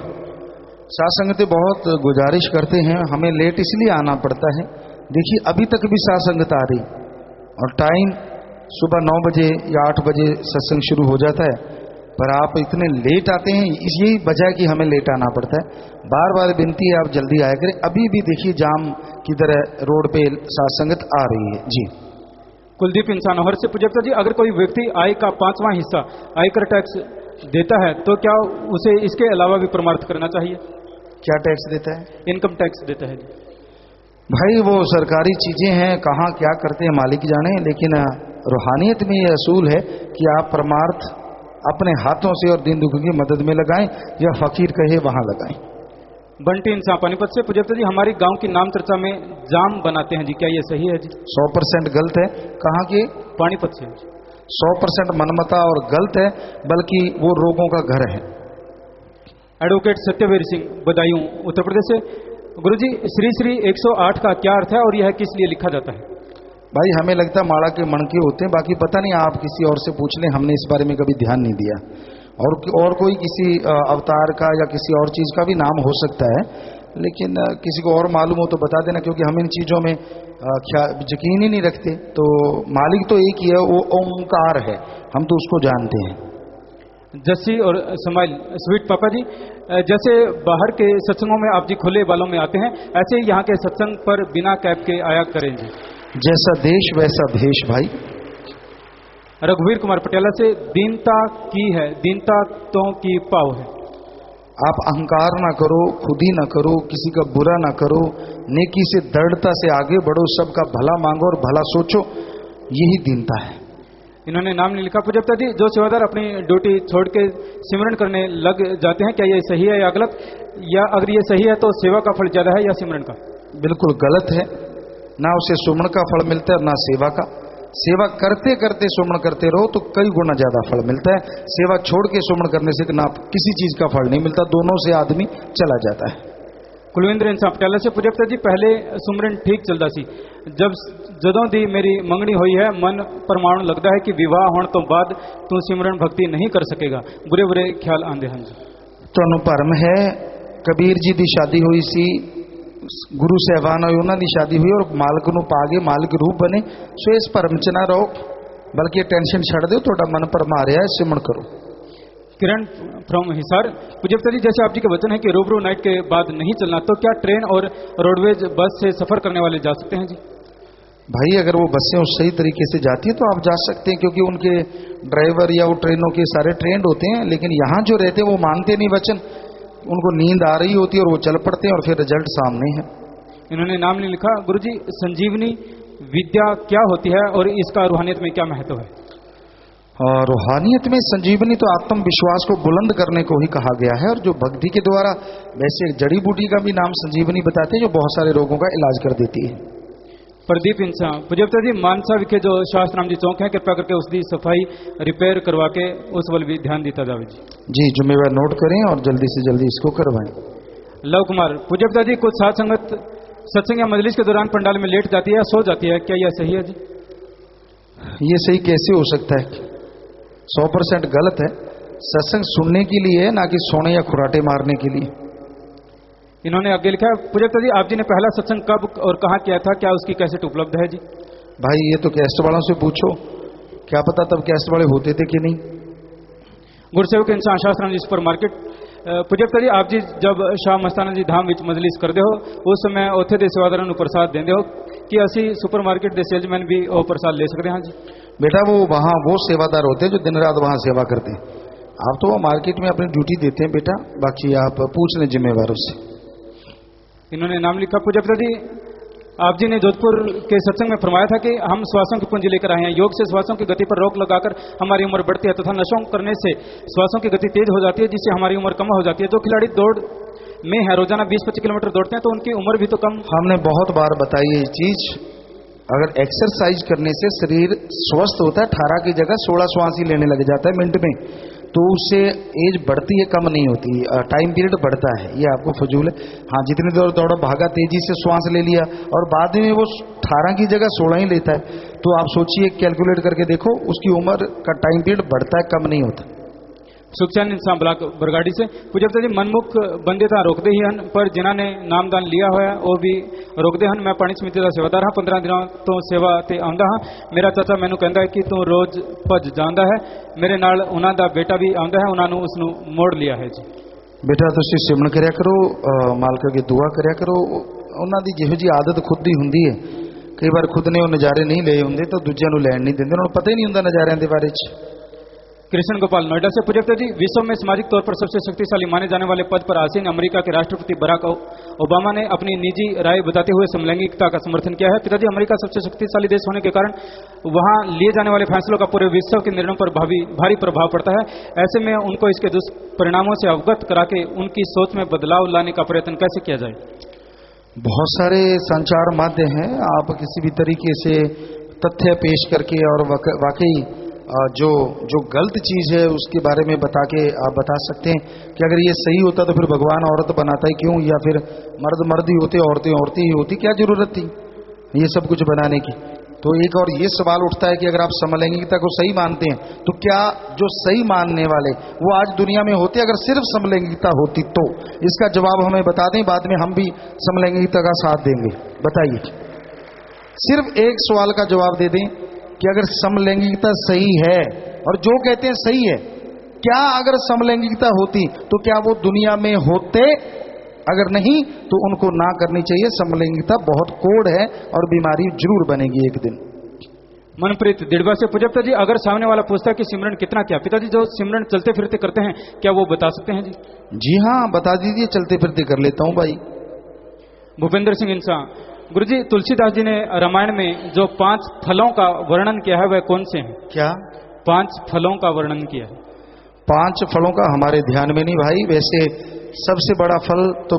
साथ संगतें बहुत गुजारिश करते हैं, हमें लेट इसलिए आना पड़ता है। देखिए, अभी तक भी साथ संगत आ रही और टाइम सुबह 9 बजे या 8 बजे सत्संग शुरू हो जाता है, पर आप इतने लेट आते हैं। यही वजह है कि हमें लेट आना पड़ता है। बार बार विनती है आप जल्दी आया करें। अभी भी देखिए जाम की तरह रोड पे साथ संगत आ रही है। जी, कुलदीप इंसान हर से पूज्यता जी, अगर कोई व्यक्ति आय का 5वां हिस्सा आयकर टैक्स देता है तो क्या उसे इसके अलावा भी परमार्थ करना चाहिए? क्या टैक्स देता है? इनकम टैक्स देता है। भाई वो सरकारी चीजें हैं, कहाँ क्या करते हैं मालिक जाने, लेकिन रूहानियत में ये असूल है कि आप परमार्थ अपने हाथों से और दीन दुखी की मदद में लगाएं, या फकीर कहे वहां लगाएं। बंटी इंसान पानीपत से, पूज्यता जी, हमारी गांव की नाम चर्चा में जाम बनाते हैं जी, क्या ये सही है जी? 100% गलत है। कहाँ के? पानीपत से। 100% मनमता और गलत है, बल्कि वो रोगों का घर है। एडवोकेट सत्यवीर सिंह बदायूं उत्तर प्रदेश से, गुरुजी, श्री श्री 108 का क्या अर्थ है और यह किस लिए लिखा जाता है? भाई हमें लगता है माड़ा के मणके होते हैं, बाकी पता नहीं, आप किसी और से पूछ लें, हमने इस बारे में कभी ध्यान नहीं दिया। और कोई किसी अवतार का या किसी और चीज का भी नाम हो सकता है, लेकिन किसी को और मालूम हो तो बता देना, क्योंकि हम इन चीजों में यकीन ही नहीं रखते। तो मालिक तो एक ही है, वो ओंकार है, हम तो उसको जानते हैं। जस्सी और स्माइल स्वीट पापा जी, जैसे बाहर के सत्संगों में आप जी खुले बालों में आते हैं, ऐसे ही यहाँ के सत्संग पर बिना कैप के आया करें जी। जैसा देश वैसा भेष भाई। रघुवीर कुमार पटियाला से, दीनता की है, दीनता तो की पाव है। आप अहंकार ना करो, खुद ही ना करो, किसी का बुरा ना करो, नेकी से दृढ़ता से आगे बढ़ो, सबका भला मांगो और भला सोचो, यही दीनता है। इन्होंने नाम नहीं लिखा। पूज्यता जी, जो सेवादार अपनी ड्यूटी छोड़ के सिमरन करने लग जाते हैं, क्या ये सही है या गलत? या अगर ये सही है तो सेवा का फल ज्यादा है या सिमरन का? बिल्कुल गलत है। ना उसे सुमन का फल मिलता है ना सेवा का। सेवा करते करते सुमन करते रहो तो कई गुना ज्यादा फल मिलता है। सेवा छोड़ के सुमन करने से ना किसी चीज का फल नहीं मिलता, दोनों से आदमी चला जाता है। कुलविंद्र इंसान पटियाला से, पूज्यता जी, पहले सुमरन ठीक चलता सी, जदों दी मेरी मंगनी हुई है, मन परमाणु लगता है कि विवाह होने तो बाद तू सिमरन भक्ति नहीं कर सकेगा, बुरे बुरे ख्याल आंदे हैं। तो अनुपरम है, कबीर जी की शादी हुई सी, गुरु साहबान उन्होंने की शादी हुई और मालिक नूं पा गए, मालिक रूप बने। सो इस भरम च ना रहो, बल्कि टेंशन छड़ दो, थोड़ा मन भरमा रहा है, सिमरन करो। किरण फ्रॉम हिसार, पूज्यता जी, जैसे आप जी का वचन है कि रूबरू नाइट के बाद नहीं चलना, तो क्या ट्रेन और रोडवेज बस से सफर करने वाले जा सकते हैं जी? भाई अगर वो बसें उस सही तरीके से जाती है तो आप जा सकते हैं, क्योंकि उनके ड्राइवर या वो ट्रेनों के सारे ट्रेंड होते हैं। लेकिन यहाँ जो रहते हैं वो मानते नहीं वचन, उनको नींद आ रही होती है और वो चल पड़ते हैं और फिर रिजल्ट सामने है। इन्होंने नाम नहीं लिखा। गुरुजी, संजीवनी विद्या क्या होती है और इसका रूहानियत में क्या महत्व है? और रूहानियत में संजीवनी तो आत्मविश्वास को बुलंद करने को ही कहा गया है, और जो भक्ति के द्वारा, वैसे जड़ी बूटी का भी नाम संजीवनी बताते हैं जो बहुत सारे रोगों का इलाज कर देती है। प्रदीप इंसान, पूज्यता जी, मानसा विखे जो शास्त्राम जी चौक है, कृपा करके उसकी सफाई रिपेयर करवा के उस वाल भी ध्यान देता जावे जी। जुम्मेवार नोट करें और जल्दी से जल्दी इसको करवाएं। लव कुमार, पूज्यता जी, कुछ साथ संगत सत्संग या मजलिस के दौरान पंडाल में लेट जाती है या सो जाती है, क्या यह सही है जी? ये सही कैसे हो सकता है? 100% गलत है। सत्संग सुनने के लिए है, ना कि सोने या खुराटे मारने के लिए। इन्होंने आगे लिखा है, पूज्यता जी आप जी ने पहला सत्संग कब और कहाँ किया था, क्या उसकी कैसेट उपलब्ध है जी? भाई ये तो कैसेट वालों से पूछो, क्या पता तब कैसेट वाले होते थे कि नहीं। गुरसेवक इंसान शास्त्राम जी सुपर मार्केट। पूज्यता जी आप जी जब शाह मस्ताना जी धाम विच मजलिस करते हो उस समय उत्थे दे सेवादारां नूं प्रसाद देंदे हो कि असी सुपर मार्केट दे सेल्समैन भी वो प्रसाद ले सकते हैं जी? बेटा वो वहाँ वो सेवादार होते हैं जो दिन रात वहाँ सेवा करते हैं। आप तो वो मार्केट में अपनी ड्यूटी देते हैं बेटा, बाकी आप पूछ लें जिम्मेवारों से। इन्होंने नाम लिखा, पूज्यता जी आप जी ने जोधपुर के सत्संग में फरमाया था कि हम श्वासों की पूंजी लेकर आए हैं। योग से श्वासों की गति पर रोक लगाकर हमारी उम्र बढ़ती है तथा नशों करने से श्वासों की गति तेज हो जाती है जिससे हमारी उम्र कम हो जाती है। जो खिलाड़ी दौड़ में है रोजाना 20-25 किलोमीटर दौड़ते हैं तो उनकी उम्र भी तो कम। हमने बहुत बार बताई ये चीज, अगर एक्सरसाइज करने से शरीर स्वस्थ होता है, 18 की जगह 16 श्वास ही लेने लग जाता है मिनट में, तो उससे एज बढ़ती है, कम नहीं होती, टाइम पीरियड बढ़ता है। ये आपको फजूल है। हाँ जितनी देर दौड़ा भागा तेजी से श्वास ले लिया और बाद में वो 18 की जगह 16 ही लेता है, तो आप सोचिए कैलकुलेट करके देखो उसकी उम्र का टाइम पीरियड बढ़ता है, कम नहीं होता। सुखचैन इंसान ब्लॉक बरगाड़ी से, पूज्यता जी मनमुख बंदे तो रोकते ही हैं पर जिन्होंने नामदान लिया हुआ है वो भी रोकते हैं। मैं पानी समिति का सेवादार हाँ, 15 दिनों तो सेवा ते आंदा हाँ। मेरा चाचा मैनू कहता है कि तू रोज भज जांदा है, मेरे नाल उन्हां दा बेटा भी आंदा है, उन्होंने उसनू मोड़ लिया है जी। बेटा तुसीं सिमरन करया करो, मालका की दुआ करया करो। उन्हां दी जिहो जी आदत खुद दी हुंदी है, कई बार खुद ने वो नज़ारे नहीं ले हुंदे तो दूजिਆਂ ਨੂੰ ਲੈਣ नहीं देंदे, उन्होंने पता ही नहीं हुंदा नज़ारिਆਂ ਦੇ बारे च। कृष्ण गोपाल नोएडा से, पूज्यता जी विश्व में सामाजिक तौर पर सबसे शक्तिशाली माने जाने वाले पद पर आसीन अमेरिका के राष्ट्रपति बराक ओबामा ने अपनी निजी राय बताते हुए समलैंगिकता का समर्थन किया है। पिताजी अमेरिका सबसे शक्तिशाली देश होने के कारण वहां लिए जाने वाले फैसलों का पूरे विश्व के निर्णयों पर भारी प्रभाव पड़ता है। ऐसे में उनको इसके दुष्परिणामों से अवगत करा के उनकी सोच में बदलाव लाने का प्रयत्न कैसे किया जाए? बहुत सारे संचार माध्यम हैं, आप किसी भी तरीके से तथ्य पेश करके और वाकई जो गलत चीज है उसके बारे में बता के आप बता सकते हैं कि अगर ये सही होता तो फिर भगवान औरत बनाता ही क्यों, या फिर मर्द ही होते, औरतें ही होती, क्या जरूरत थी ये सब कुछ बनाने की। तो एक और ये सवाल उठता है कि अगर आप समलैंगिकता को सही मानते हैं तो क्या जो सही मानने वाले वो आज दुनिया में होते अगर सिर्फ समलैंगिकता होती तो? इसका जवाब हमें बता दें, बाद में हम भी समलैंगिकता का साथ देंगे। बताइए, सिर्फ एक सवाल का जवाब दे दें कि अगर समलैंगिकता सही है, और जो कहते हैं सही है, क्या अगर समलैंगिकता होती तो क्या वो दुनिया में होते? अगर नहीं तो उनको ना करनी चाहिए। समलैंगिकता बहुत कोड है और बीमारी जरूर बनेगी एक दिन। मनप्रीत दिड़बा से, पूज्यता जी अगर सामने वाला पूछता है कि सिमरन कितना क्या, पिताजी जो सिमरन चलते फिरते करते हैं क्या वो बता सकते हैं जी? जी हाँ बता दीजिए, चलते फिरते कर लेता हूं भाई। भूपेंद्र सिंह इंसान, गुरुजी तुलसीदास जी ने रामायण में जो 5 फलों का वर्णन किया है वह कौन से हैं? क्या 5 फलों का वर्णन किया है? 5 फलों का हमारे ध्यान में नहीं भाई। वैसे सबसे बड़ा फल तो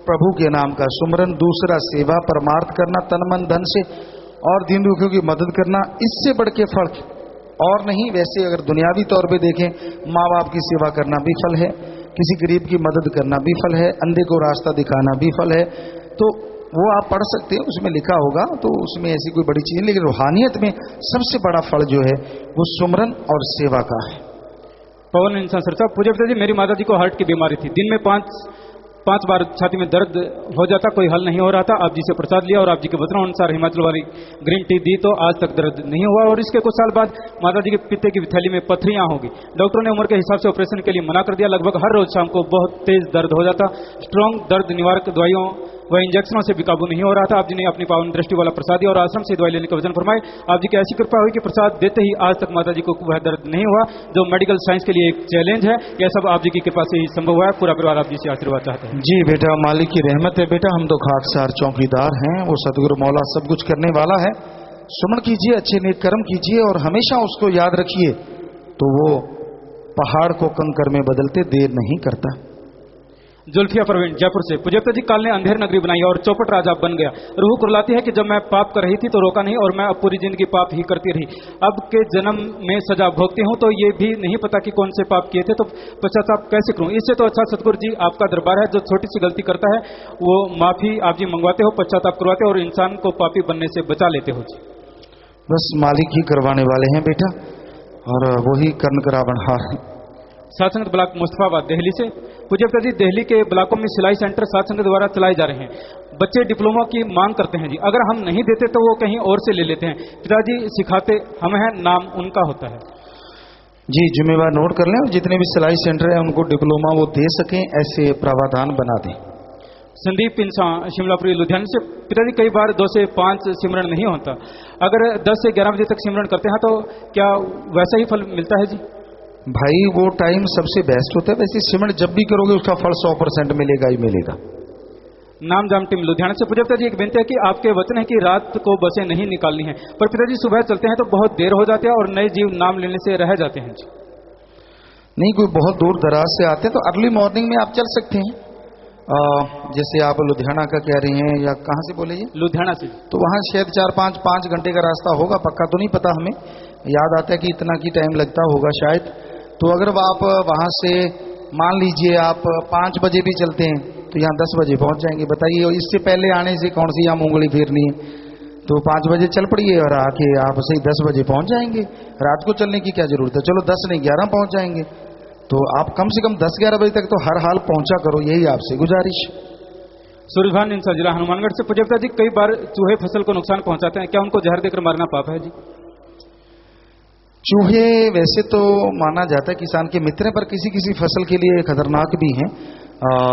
प्रभु के नाम का सुमरन, दूसरा सेवा परमार्थ करना तन मन धन से, और दीन दुखियों की मदद करना, इससे बढ़ के फल और नहीं। वैसे अगर दुनियावी तौर पे देखें, माँ बाप की सेवा करना भी फल है, किसी गरीब की मदद करना भी फल है, अंधे को रास्ता दिखाना भी फल है। तो वो आप पढ़ सकते हैं, उसमें लिखा होगा, तो उसमें ऐसी कोई बड़ी चीज नहीं। लेकिन रूहानियत में सबसे बड़ा फल जो है वो सुमरन और सेवा का है। पवन इंसान सरसा, पूज्यता जी मेरी माता जी को हार्ट की बीमारी थी, दिन में 5 बार छाती में दर्द हो जाता, कोई हल नहीं हो रहा था। आप जी से प्रसाद लिया और आप जी के वचनों अनुसार हिमाचल वाली ग्रीन टी दी तो आज तक दर्द नहीं हुआ, और इसके कुछ साल बाद माता जी के पित्ते की थैली में पथरियां होगी। डॉक्टरों ने उम्र के हिसाब से ऑपरेशन के लिए मना कर दिया। लगभग हर रोज शाम को बहुत तेज दर्द हो जाता। स्ट्रॉन्ग दर्द निवारक दवाइयों वह इंजेक्शनों से भी काबू नहीं हो रहा था। आप जी ने अपनी पावन दृष्टि वाला प्रसाद दिया और आश्रम से दवाई लेने का वचन फरमाए। आप जी की ऐसी कृपा हुई कि प्रसाद देते ही आज तक माता जी को वह दर्द नहीं हुआ, जो मेडिकल साइंस के लिए एक चैलेंज है। यह सब आप जी की कृपा से ही संभव हुआ है। पूरा परिवार आप जी से आशीर्वाद चाहते हैं। जी बेटा, मालिक की रहमत है बेटा, हम तो खाकसार चौकीदार हैं, वो सतगुरु मौला सब कुछ करने वाला है। सुमन कीजिए, अच्छे नेक कर्म कीजिए और हमेशा उसको याद रखिए, तो वो पहाड़ को कंकर में बदलते देर नहीं करता। जुल्फिया परवीन जयपुर से, पूज्यता जी काल ने अंधेर नगरी बनाई और चौपट राजा बन गया। रूह कुरलाती है कि जब मैं पाप कर रही थी तो रोका नहीं और मैं अब पूरी जिंदगी पाप ही करती रही। अब के जन्म में सजा भोगती हूँ तो ये भी नहीं पता कि कौन से पाप किए थे, तो पश्चाताप कैसे करूँ? इससे तो अच्छा सतगुरु जी आपका दरबार है, जो छोटी सी गलती करता है वो माफी आप जी मंगवाते हो, पश्चाताप करवाते हो और इंसान को पापी बनने से बचा लेते हो जी। बस मालिक ही करवाने वाले हैं बेटा, और वही कर्ण करावनहार है। साध संगत ब्लॉक मुस्तफाबाद दिल्ली से। पूज्य पिताजी, दिल्ली के ब्लॉकों में सिलाई सेंटर साध संगत द्वारा चलाए जा रहे हैं। बच्चे डिप्लोमा की मांग करते हैं जी, अगर हम नहीं देते तो वो कहीं और से ले लेते हैं। पिताजी सिखाते हम हैं, नाम उनका होता है जी। जिम्मेवार नोट कर लें, और जितने भी सिलाई सेंटर है उनको डिप्लोमा वो दे सकें, ऐसे प्रावधान बना दें। संदीप इंसा शिमलापुरी लुधियाना से। पिताजी, कई बार 2 से 5 सिमरन नहीं होता, अगर 10 से 11 बजे तक सिमरन करते हैं तो क्या वैसा ही फल मिलता है जी? भाई वो टाइम सबसे बेस्ट होता है। वैसे सिमरन जब भी करोगे उसका फल 100% मिलेगा ही मिलेगा। नाम जाम टीम लुधियाना से। पूज्य पिताजी, एक विनती है कि आपके वचन है कि रात को बसें नहीं निकालनी है, पर पिताजी सुबह चलते हैं तो बहुत देर हो जाती है और नए जीव नाम लेने से रह जाते हैं जी। नहीं, कोई बहुत दूर दराज से आते हैं तो अर्ली मॉर्निंग में आप चल सकते हैं। जैसे आप लुधियाना का कह रही हैं या कहाँ से बोले ये? लुधियाना से। तो वहाँ शायद 4-5 घंटे का रास्ता होगा, पक्का तो नहीं पता हमें। याद आता है कि इतना की टाइम लगता होगा शायद। तो अगर आप वहाँ से मान लीजिए आप 5 बजे भी चलते हैं तो यहाँ 10 बजे पहुँच जाएंगे। बताइए, और इससे पहले आने से कौन सी यहाँ उंगली फेरनी है? तो 5 बजे चल पड़िए और आके आप सही 10 बजे पहुँच जाएंगे। रात को चलने की क्या जरूरत है? चलो 10 नहीं 11 पहुँच जाएंगे। तो आप कम से कम 10-11 बजे तक तो हर हाल पहुँचा करो, यही आपसे गुजारिश। सूर्यभान इंसा जिला हनुमानगढ़ से। पूज्य पिताजी, कई बार चूहे फसल को नुकसान पहुंचाते हैं, क्या उनको जहर देकर मारना पाप है जी? चूहे वैसे तो माना जाता है किसान के मित्र हैं, पर किसी किसी फसल के लिए खतरनाक भी हैं।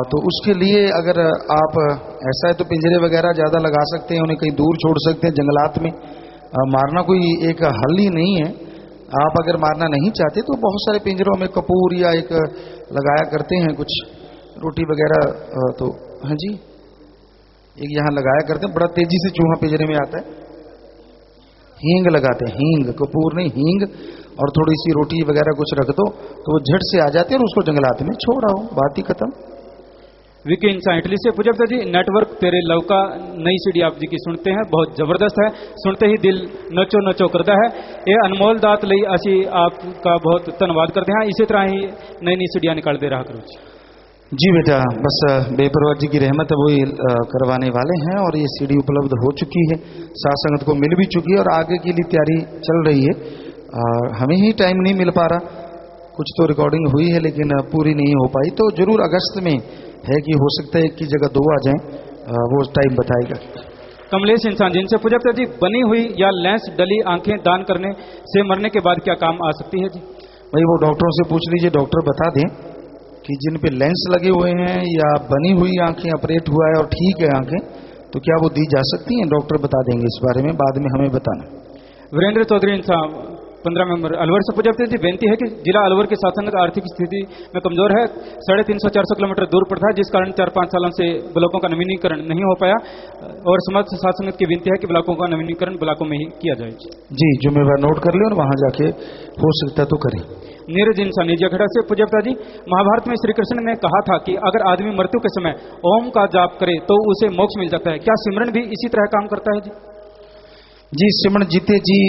तो उसके लिए अगर आप ऐसा है तो पिंजरे वगैरह ज़्यादा लगा सकते हैं, उन्हें कहीं दूर छोड़ सकते हैं जंगलात में। मारना कोई एक हल ही नहीं है। आप अगर मारना नहीं चाहते तो बहुत सारे पिंजरों में कपूर या एक लगाया करते हैं, कुछ रोटी वगैरह। तो हाँ जी, एक यहाँ लगाया करते हैं, बड़ा तेजी से चूहा पिंजरे में आता है। हींग लगाते हैं, हींग, कपूर नहीं हींग, और थोड़ी सी रोटी वगैरह कुछ रख दो तो वो झट से आ जाते हैं और उसको जंगलात में छोड़ आओ, बात ही खत्म। विकी इंसा इटली से। पूज्य पिताजी, नेटवर्क तेरे लव का नई सीडी आप जी की सुनते हैं, बहुत जबरदस्त है, सुनते ही दिल नचो नचो करता है। ये अनमोल दात लई असी आपका बहुत धन्यवाद करते हैं। इसी तरह ही नई नई सीडियां निकाल दे रहा करो जी बेटा। बस बेपरवाह जी की रहमत है, वही करवाने वाले हैं और ये सीडी उपलब्ध हो चुकी है, साथ संगत को मिल भी चुकी है और आगे के लिए तैयारी चल रही है। हमें ही टाइम नहीं मिल पा रहा, कुछ तो रिकॉर्डिंग हुई है लेकिन पूरी नहीं हो पाई। तो जरूर अगस्त में है कि हो सकता है एक की जगह 2 आ जाएं, वो टाइम बताएगा। कमलेश इंसान जिनसे। पूज्य पिताजी, बनी हुई या लेंस डली आंखें दान करने से मरने के बाद क्या काम आ सकती है जी? भाई वो डॉक्टरों से पूछ लीजिए, डॉक्टर बता दें कि जिन पे लेंस लगे हुए हैं या बनी हुई आंखें, ऑपरेट हुआ है और ठीक है आंखें, तो क्या वो दी जा सकती हैं? डॉक्टर बता देंगे इस बारे में, बाद में हमें बताना। वीरेंद्र चौधरी इंसान 15 मेंबर अलवर से। पूज्य पिताजी, बेनती है कि जिला अलवर के साथ संगत आर्थिक स्थिति में कमजोर है, 350-400 किलोमीटर दूर पड़ता है, जिस कारण 4-5 सालों से ब्लॉकों का नवीनीकरण नहीं हो पाया और समस्त साथ संगत की विनती है कि ब्लॉकों का नवीनीकरण ब्लॉकों में ही किया जाए जी। जिम्मेवार नोट कर ले और वहां जाके हो सकता तो करें। नीरज इंसान निजाखड़ा से। पूज्य पिताजी, महाभारत में श्री कृष्ण ने कहा था कि अगर आदमी मृत्यु के समय ओम का जाप करे तो उसे मोक्ष मिल जाता है, क्या सिमरन भी इसी तरह काम करता है जी? जी, सिमरन जीते जी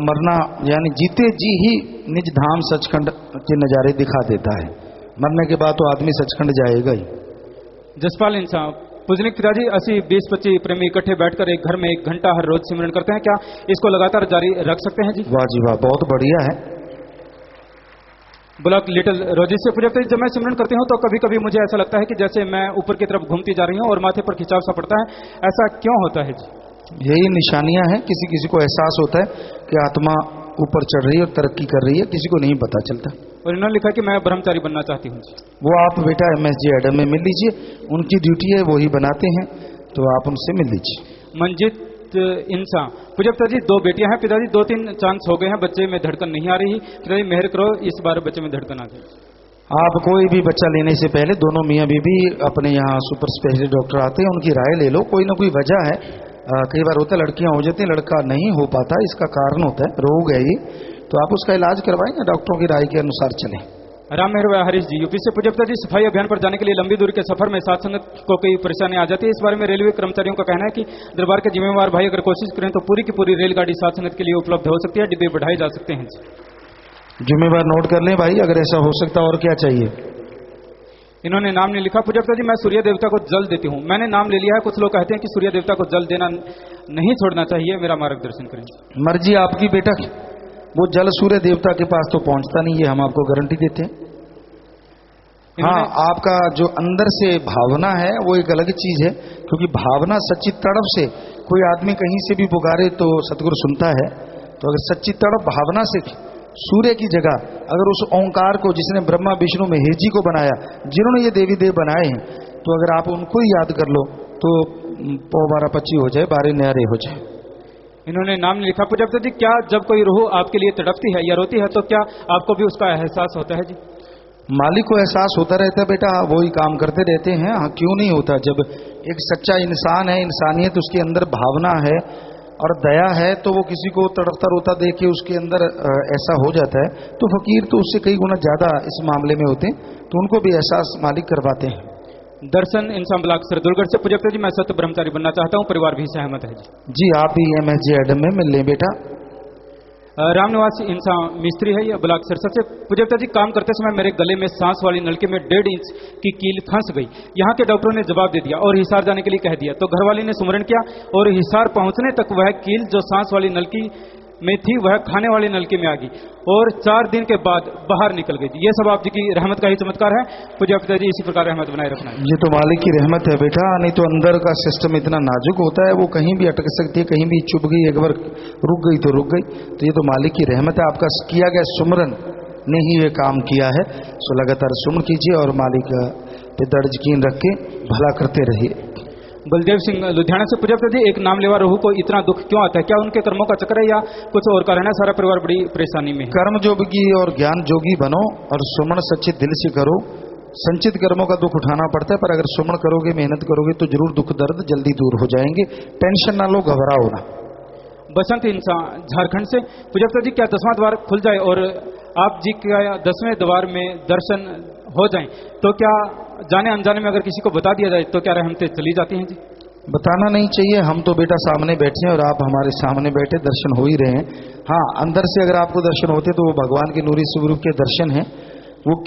मरना, यानी जीते जी ही निज धाम सचखंड के नजारे दिखा देता है, मरने के बाद तो आदमी सचखंड जाएगा ही। जसपाल इंसान। पूजनिक पिताजी, 80-20-25 प्रेमी इकट्ठे बैठकर एक घर में 1 घंटा हर रोज सिमरन करते हैं, क्या इसको लगातार जारी रख सकते हैं जी? वाह जी वाह, बहुत बढ़िया है। ब्लॉक लिटिल रोजिस से। पूज्य पिताजी, जब मैं सिमरन करती हूँ तो कभी कभी मुझे ऐसा लगता है कि जैसे मैं ऊपर की तरफ घूमती जा रही हूँ और माथे पर खिंचाव सा पड़ता है, ऐसा क्यों होता है जी? यही निशानियां हैं, किसी किसी को एहसास होता है कि आत्मा ऊपर चढ़ रही है और तरक्की कर रही है, किसी को नहीं पता चलता। और इन्होंने लिखा कि मैं ब्रह्मचारी बनना चाहती हूँ। वो आप बेटा MSG एडम में मिल लीजिए, उनकी ड्यूटी है, वो ही बनाते हैं, तो आप उनसे मिल लीजिए। मंजित इंसान। पूज्य पिताजी, 2 बेटियां हैं पिताजी, 2-3 चांस हो गए हैं, बच्चे में धड़कन नहीं आ रही, पिताजी मेहर करो इस बार बच्चे में धड़कन आ जाए। आप कोई भी बच्चा लेने से पहले दोनों मियाँ बीबी अपने यहाँ सुपर स्पेशलिस्ट डॉक्टर आते हैं, उनकी राय ले लो। कोई ना कोई वजह है, कई बार होता है लड़कियां हो जाती हैं, लड़का नहीं हो पाता, इसका कारण होता है, रोग है ये, तो आप उसका इलाज करवाएंगे, डॉक्टरों की राय के अनुसार चलें। राम मेहर हरीश जी यूपी से। पूज्य पिताजी, सफाई अभियान पर जाने के लिए लंबी दूरी के सफर में साथ संगत को कई परेशानी आ जाती है, इस बारे में रेलवे कर्मचारियों का कहना है कि दरबार के जिम्मेवार भाई अगर कोशिश करें तो पूरी की पूरी रेलगाड़ी साथ संगत के लिए उपलब्ध हो सकती है, डिब्बे बढ़ाए जा सकते हैं। जिम्मेवार नोट कर लें भाई, अगर ऐसा हो सकता और क्या चाहिए। इन्होंने नाम नहीं लिखा। पूज्य पिताजी, मैं सूर्य देवता को जल देती हूँ, मैंने नाम ले लिया है, कुछ लोग कहते हैं कि सूर्य देवता को जल देना नहीं छोड़ना चाहिए, मेरा मार्गदर्शन करें। मर्जी आपकी बेटा, वो जल सूर्य देवता के पास तो पहुंचता नहीं है, हम आपको गारंटी देते हैं। हाँ, आपका जो अंदर से भावना है वो एक अलग चीज है, क्योंकि भावना सच्ची तड़प से कोई आदमी कहीं से भी पुकारे तो सतगुरु सुनता है। तो अगर सच्ची तड़प भावना से सूर्य की जगह अगर उस ओंकार को, जिसने ब्रह्मा विष्णु महेश जी को बनाया, जिन्होंने ये देवी देव बनाए हैं, तो अगर आप उनको ही याद कर लो तो 12-25 हो जाए, 12 न्यारे हो जाए। इन्होंने नाम लिखा। पूज्य जी, क्या जब कोई रूह आपके लिए तड़पती है या रोती है तो क्या आपको भी उसका एहसास होता है जी? मालिक को एहसास होता रहता है बेटा, वो ही काम करते रहते हैं। हाँ, क्यों नहीं होता? जब एक सच्चा इंसान है, इंसानियत उसके अंदर भावना है और दया है, तो वो किसी को तड़पता रोता देख के उसके अंदर ऐसा हो जाता है। तो फकीर तो उससे कई गुना ज्यादा इस मामले में होते हैं, तो उनको भी एहसास मालिक करवाते हैं। दर्शन इंसान ब्लॉक सरदुलगढ़ से। पूज्य जी, मैं सत्य ब्रह्मचारी बनना चाहता हूँ, परिवार भी सहमत है जी। आप ही MSG एडम में मिल लें बेटा। रामनिवास इंसान मिस्त्री है या ब्लॉक सिरसा से। पूज्य जी, काम करते समय मेरे गले में सांस वाली नलके में 1.5 इंच की कील फंस गई। यहाँ के डॉक्टरों ने जवाब दे दिया और हिसार जाने के लिए कह दिया। तो घरवाली ने सुमरण किया और हिसार पहुंचने तक वह कील जो सांस वाली नलकी में थी वह खाने वाली नलकी में आ गई और 4 दिन के बाद बाहर निकल गई। ये सब आप जी की रहमत का ही चमत्कार है। पूज्य पिताजी, इसी प्रकार रहमत बनाए रखना। ये तो मालिक की रहमत है बेटा, नहीं तो अंदर का सिस्टम इतना नाजुक होता है, वो कहीं भी अटक सकती है, कहीं भी चुप गई, एक बार रुक गई तो रुक गई। तो ये तो मालिक की रहमत है, आपका किया गया सुमरन ने ही ये काम किया है। सो लगातार सुमन कीजिए और मालिक पे दर्ज यकीन रख के भला करते रहिए। बलदेव सिंह लुधियाना से। पूज्य जी, एक नाम लेवा रूह को इतना दुख क्यों आता है? क्या उनके कर्मों का चक्कर है या कुछ और कारण है? सारा परिवार बड़ी परेशानी में है। कर्म जोगी और ज्ञान जोगी बनो और सुमन सच्चे दिल से करो। संचित कर्मों का दुख उठाना पड़ता है, पर अगर सुमन करोगे, मेहनत करोगे तो जरूर दुख दर्द जल्दी दूर हो जाएंगे। टेंशन ना लो, घबराओ ना। बसंत इंसान झारखंड से। पूज्य जी, क्या 10वां द्वार खुल जाए और आप जी का 10वें द्वार में दर्शन हो जाएं तो क्या जाने अनजाने में अगर किसी को बता दिया जाए तो क्या रहमतें चली जाती हैं जी? बताना नहीं चाहिए, हम तो बेटा सामने बैठे हैं और आप हमारे सामने बैठे, दर्शन हो ही रहे हैं। हाँ, अंदर से अगर आपको दर्शन होते तो वो भगवान के नूरी स्वरूप के दर्शन हैं। वो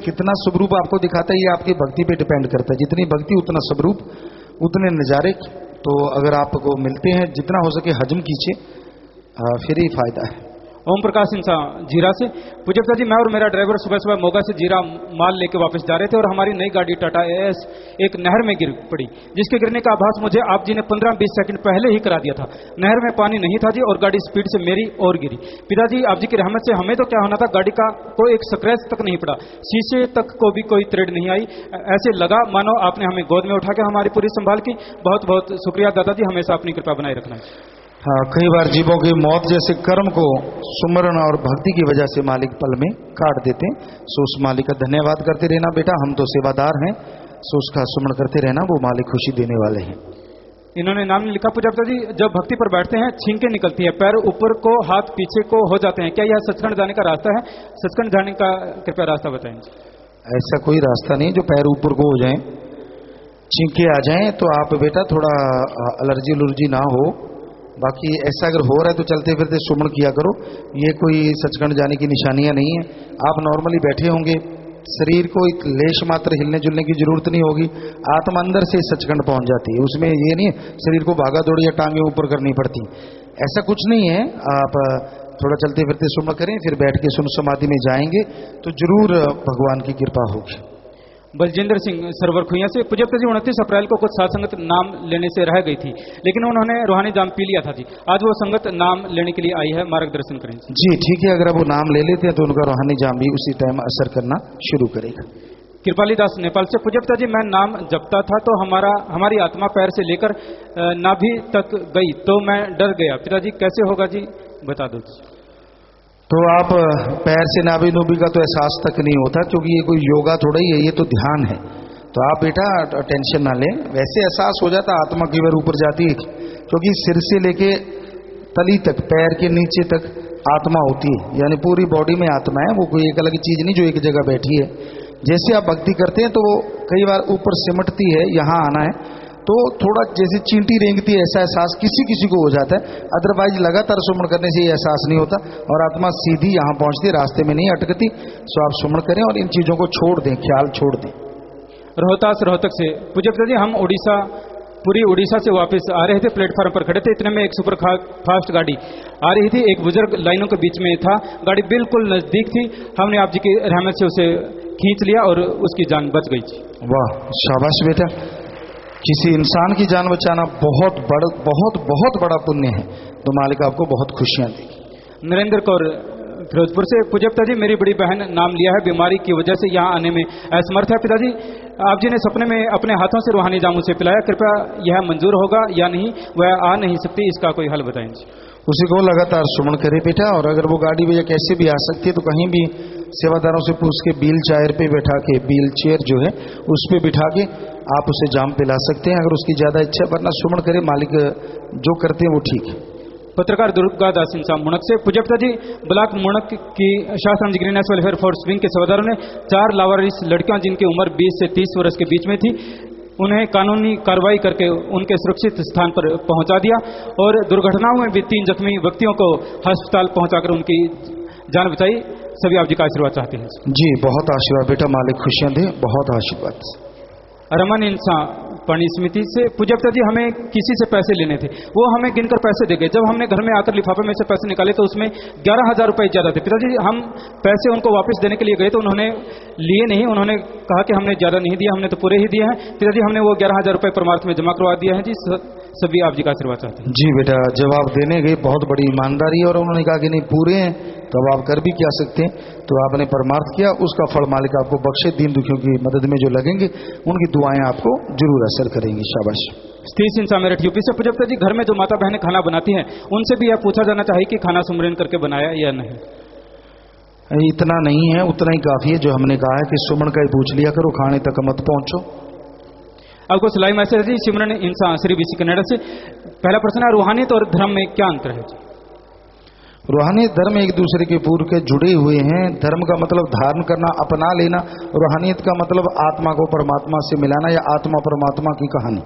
कितना स्वरूप आपको दिखाता है ये आपकी भक्ति पे डिपेंड करता है। जितनी भक्ति उतना स्वरूप, उतने नज़ारे। तो अगर आपको मिलते हैं, जितना हो सके हजम कीजिए, फिर ही फायदा है। ओम प्रकाश इंसान जीरा से। पूज्य जी, मैं और मेरा ड्राइवर सुबह सुबह मोगा से जीरा माल लेके वापस जा रहे थे और हमारी नई गाड़ी टाटा एस एक नहर में गिर पड़ी, जिसके गिरने का आभास मुझे आप जी ने 15-20 सेकंड पहले ही करा दिया था। नहर में पानी नहीं था जी और गाड़ी स्पीड से मेरी और गिरी। पिताजी, आप जी की रहमत से हमें तो क्या होना था, गाड़ी का कोई एक स्क्रैच तक नहीं पड़ा, शीशे तक को भी कोई थ्रेड नहीं आई। ऐसे लगा मानो आपने हमें गोद में उठा के हमारी पूरी संभाल की। बहुत बहुत शुक्रिया दादाजी, हमेशा अपनी कृपा बनाए रखना। हाँ, कई बार जीवों की मौत जैसे कर्म को सुमरण और भक्ति की वजह से मालिक पल में काट देते हैं। सो उस मालिक का धन्यवाद करते रहना बेटा, हम तो सेवादार हैं। सो उसका सुमरण करते रहना, वो मालिक खुशी देने वाले हैं। इन्होंने नाम लिखा। पूज्य जी, जब भक्ति पर बैठते हैं छींकें निकलती है, पैर ऊपर को हाथ पीछे को हो जाते हैं, क्या यह सचखंड जाने का रास्ता है? सचखंड जाने का कृपया रास्ता बताएं। ऐसा कोई रास्ता नहीं जो पैर ऊपर को हो जाए, छींके आ जाएं। तो आप बेटा थोड़ा एलर्जी उलर्जी ना हो, बाकी ऐसा अगर हो रहा है तो चलते फिरते सुमन किया करो। ये कोई सचखंड जाने की निशानियां नहीं है। आप नॉर्मली बैठे होंगे, शरीर को एक लेश मात्र हिलने जुलने की जरूरत नहीं होगी, आत्मा अंदर से सचखंड पहुंच जाती है। उसमें ये नहीं शरीर को भागा दौड़ी या टांगे ऊपर करनी पड़ती, ऐसा कुछ नहीं है। आप थोड़ा चलते फिरते सुमन करें, फिर बैठ के सुन समाधि में जाएंगे तो जरूर भगवान की कृपा होगी। बलजिंदर सिंह सरवर खुइया से। पूज्य जी, 29 अप्रैल को कुछ साथ संगत नाम लेने से रह गई थी, लेकिन उन्होंने रूहानी जाम पी लिया था जी। आज वो संगत नाम लेने के लिए आई है, मार्गदर्शन करें जी। ठीक है, अगर वो नाम ले लेते हैं तो उनका रूहानी जाम भी उसी टाइम असर करना शुरू करेगा। कृपाली दास नेपाल से। पूज्य जी, मैं नाम जपता था तो हमारी आत्मा पैर से लेकर नाभि तक गई तो मैं डर गया। पिताजी, कैसे होगा जी, बता दो। तो आप पैर से नाभि नूभि का तो एहसास तक नहीं होता, क्योंकि ये कोई योगा थोड़ा ही है, ये तो ध्यान है। तो आप बेटा टेंशन ना लें, वैसे एहसास हो जाता आत्मा की बार ऊपर जाती है, क्योंकि सिर से लेके तली तक, पैर के नीचे तक आत्मा होती है, यानी पूरी बॉडी में आत्मा है। वो कोई एक अलग चीज नहीं जो एक जगह बैठी है। जैसे आप भक्ति करते हैं तो वो कई बार ऊपर सिमटती है, यहाँ आना है तो थोड़ा जैसे चींटी रेंगती है, ऐसा एहसास किसी किसी को हो जाता है। अदरवाइज लगातार सुमन करने से ये एहसास नहीं होता और आत्मा सीधी यहाँ पहुंचती, रास्ते में नहीं अटकती। सो आप सुमन करें और इन चीजों को छोड़ दें, ख्याल छोड़ दें। रोहतास रोहतक से। पूज्य जी, हम उड़ीसा पूरी उड़ीसा से वापस आ रहे थे, प्लेटफार्म पर खड़े थे, इतने में एक सुपर फास्ट गाड़ी आ रही थी। एक बुजुर्ग लाइनों के बीच में था, गाड़ी बिल्कुल नजदीक थी। हमने आप जी की रहमत से उसे खींच लिया और उसकी जान बच गई थी। वाह, शाबाश बेटा। किसी इंसान की जान बचाना बहुत बड़ा पुण्य है, तो मालिक आपको बहुत खुशियां देगी। नरेंद्र कौर फिरोजपुर से, पूज्य पिताजी मेरी बड़ी बहन नाम लिया है, बीमारी की वजह से यहाँ आने में असमर्थ है। पिताजी आप जी ने सपने में अपने हाथों से रूहानी जामुन से पिलाया, कृपया यह मंजूर होगा या नहीं? वह आ नहीं सकती, इसका कोई हल बताएं। उसी को लगातार सुमन करे बेटा, और अगर वो गाड़ी में कैसे भी आ सकती है तो कहीं भी सेवादारों से पूछ के व्हील चेयर पे बैठा के, व्हील चेयर जो है उस पे बिठा के आप उसे जाम पिला सकते हैं, अगर उसकी ज्यादा इच्छा, वरना सुमन करे, मालिक जो करते हैं वो ठीक है। पत्रकार दुर्गादास इंसान मुणक से, पूज्य पिताजी ब्लॉक मुणक की शास्त्राम जी ग्रीन वेलफेयर फोर्स विंग के सेवादारों ने 4 लावारिस लड़कियां जिनकी उम्र 20 से 30 वर्ष के बीच में थी, उन्हें कानूनी कार्रवाई करके उनके सुरक्षित स्थान पर पहुंचा दिया और दुर्घटनाओं में भी 3 जख्मी व्यक्तियों को अस्पताल पहुंचाकर उनकी जान बचाई। सभी आप जी का आशीर्वाद चाहते हैं। जी बहुत आशीर्वाद बेटा, मालिक खुशियां दे, बहुत आशीर्वाद। रमन इंसान पानी समिति से, पूज्य पिताजी हमें किसी से पैसे लेने थे, वो हमें गिनकर पैसे दे गए। जब हमने घर में आकर लिफाफे में से पैसे निकाले तो उसमें 11,000 रुपए ज्यादा थे। पिताजी हम पैसे उनको वापस देने के लिए गए तो उन्होंने लिए नहीं, उन्होंने कहा कि हमने ज्यादा नहीं दिया, हमने तो पूरे ही दिए हैं। पिताजी हमने वो 11,000 रुपए परमार्थ में जमा करवा दिया है जी। सभी आप जी का आशीर्वाद चाहते हैं। जी बेटा, जवाब देने गए बहुत बड़ी ईमानदारी, और उन्होंने कहा कि नहीं पूरे हैं, तो अब आप कर भी क्या सकते हैं, तो आपने परमार्थ किया, उसका फल मालिक आपको बख्शे। दीन दुखियों की मदद में जो लगेंगे उनकी दुआएं आपको जरूर असर करेंगी। शाबाश। स्टीव इंसान मेरठ यूपी से, पूज्य पिताजी घर में जो माता बहनें खाना बनाती हैं उनसे भी यह पूछा जाना चाहिए कि खाना सुमरन करके बनाया या नहीं? इतना नहीं है, उतना ही काफी है जो हमने कहा है कि सुमन का ही पूछ लिया करो, खाने तक मत पहुंचो। आपको सिलाई मैसेज जी सिमरन इंसान श्री बीसी कनाडा से। पहला प्रश्न है, रूहानियत और धर्म में क्या अंतर है? रूहानियत धर्म एक दूसरे के पूर्व के जुड़े हुए हैं। धर्म का मतलब धारण करना, अपना लेना, रूहानियत का मतलब आत्मा को परमात्मा से मिलाना या आत्मा परमात्मा की कहानी,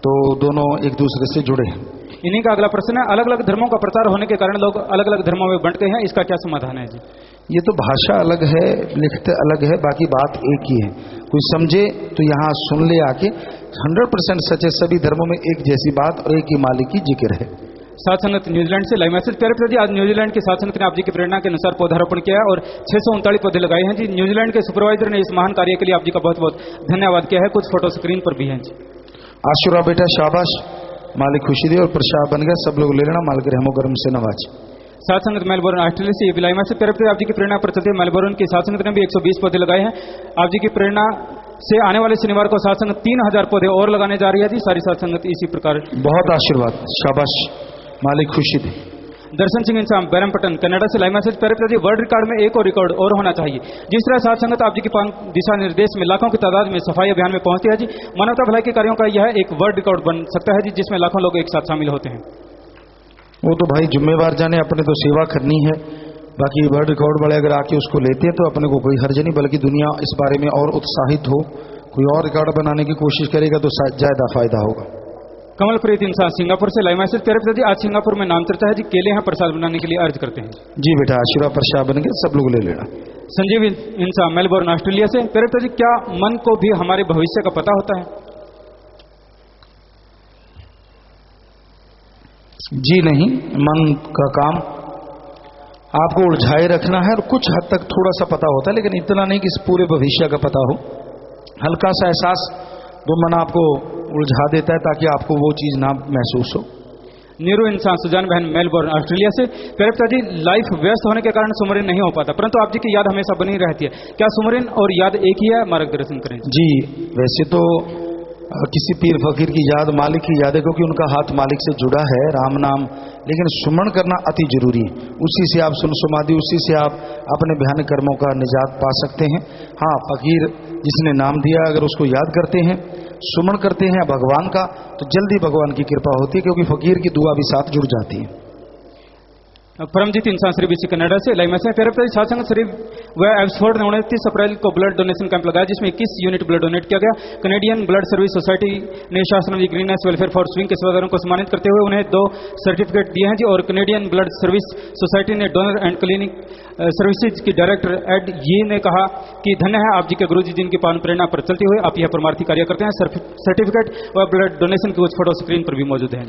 तो दोनों एक दूसरे से जुड़े हैं। इन्हीं का अगला प्रश्न है, अलग अलग धर्मों का प्रचार होने के कारण लोग अलग अलग धर्मों में बंट गए हैं, इसका क्या समाधान है जी? ये तो भाषा अलग है, लिखते अलग है, बाकी बात एक ही है। कोई समझे तो यहाँ सुन ले आके, 100% सच है, सभी धर्मों में एक जैसी बात और एक ही मालिक की जिक्र है। साथ संगत न्यूजीलैंड से लाइव मैसेज, प्यारे पिताजी आज न्यूजीलैंड के साथ संगत ने आप जी की प्रेरणा के अनुसार पौधारोपण किया है और 639 पौधे लगाए हैं जी। न्यूजीलैंड के सुपरवाइजर ने इस महान कार्य के लिए आप जी का बहुत बहुत धन्यवाद किया है। कुछ फोटो स्क्रीन पर भी हैं जी। आशीर्वाद बेटा, शाबाश, मालिक खुशी दे और प्रसाद बन गया, सब लोग ले लेना, मालिक रहमो करम से नवाज। साथ संगत मेलबोर्न ऑस्ट्रेलिया से लाइव मैसेज, प्यारे पिताजी आप जी की प्रेरणा पर चलते मेलबोर्न की साथ संगत ने भी 120 पौधे लगाए हैं। आप जी की प्रेरणा से आने वाले शनिवार को साथ संगत 3000 पौधे और लगाने जा रही है जी। सारी साथ संगत इसी प्रकार। बहुत आशीर्वाद, शाबाश, मालिक खुशी दे। दर्शन सिंह इंसान बैरमपटन कनाडा से लाइव मैसेज, प्यारे पिताजी वर्ल्ड रिकॉर्ड में एक और रिकॉर्ड और होना चाहिए। जिस तरह साथ संगत आप जी के दिशा निर्देश में लाखों की तादाद में सफाई अभियान में पहुंचती है जी, मानवता भलाई के कार्यों का यह एक वर्ल्ड रिकॉर्ड बन सकता है जी, जिसमें लाखों लोग एक साथ शामिल होते हैं। वो तो भाई जिम्मेवार जाने, अपने तो सेवा करनी है, बाकी वर्ल्ड रिकॉर्ड वाले अगर आके उसको लेते हैं तो अपने को कोई हर्ज नहीं, बल्कि दुनिया इस बारे में और उत्साहित हो, कोई और रिकॉर्ड बनाने की कोशिश करेगा तो ज्यादा फायदा होगा। कमलप्रीत इंसान सिंगापुर से लाइव मैसेज, प्यारे पिताजी आज सिंगापुर में नाम चर्चा है जी, केले हैं प्रसाद बनाने के लिए अर्ज करते हैं जी। बेटा आशीर्वाद प्रसाद बन गए, सब लोग ले लेना। संजीव इंसान मेलबोर्न ऑस्ट्रेलिया से, प्यारे पिताजी क्या मन को भी हमारे भविष्य का पता होता है? जी नहीं, मन का काम आपको उलझाए रखना है और कुछ हद तक थोड़ा सा पता होता है, लेकिन इतना नहीं कि इस पूरे भविष्य का पता हो। हल्का सा एहसास जो मन आपको उलझा देता है ताकि आपको वो चीज ना महसूस हो। नीरू इंसान सुजान बहन मेलबोर्न ऑस्ट्रेलिया से, प्यारे पिताजी लाइफ व्यस्त होने के कारण सुमरन नहीं हो पाता, परंतु आप जी की याद हमेशा बनी रहती है, क्या सुमरन और याद एक ही है? मार्गदर्शन करें जी। वैसे तो किसी पीर फकीर की याद मालिक की याद है, क्योंकि उनका हाथ मालिक से जुड़ा है, राम नाम, लेकिन सुमरण करना अति जरूरी है। उसी से आप सुन सुमादी, उसी से आप अपने भयानक कर्मों का निजात पा सकते हैं। हाँ, फकीर जिसने नाम दिया अगर उसको याद करते हैं, सुमरण करते हैं भगवान का, तो जल्दी भगवान की कृपा होती है, क्योंकि फकीर की दुआ भी साथ जुड़ जाती है। परमजीत इंसान श्री बीसी कनाडा से लाइव मैसेज। प्यारे प्रति साथ संगत श्री वह एब्सफोर्ड ने 29 अप्रैल को ब्लड डोनेशन कैंप लगाया जिसमें 21 यूनिट ब्लड डोनेट किया गया। कनेडियन ब्लड सर्विस सोसाइटी ने शासन जी ग्रीननेस वेलफेयर फॉर स्विंग के सेवादारों को सम्मानित करते हुए उन्हें 2 सर्टिफिकेट दिए हैं जी। और कनेडियन ब्लड सर्विस सोसाइटी ने डोनर एंड क्लिनिक सर्विसेज की डायरेक्टर एड ये ने कहा कि धन्य है आप जी के गुरुजी जिनकी पावन प्रेरणा पर चलते हुए आप यह परमार्थी कार्य करते हैं। सर्टिफिकेट और ब्लड डोनेशन की कुछ फोटो स्क्रीन पर भी मौजूद है।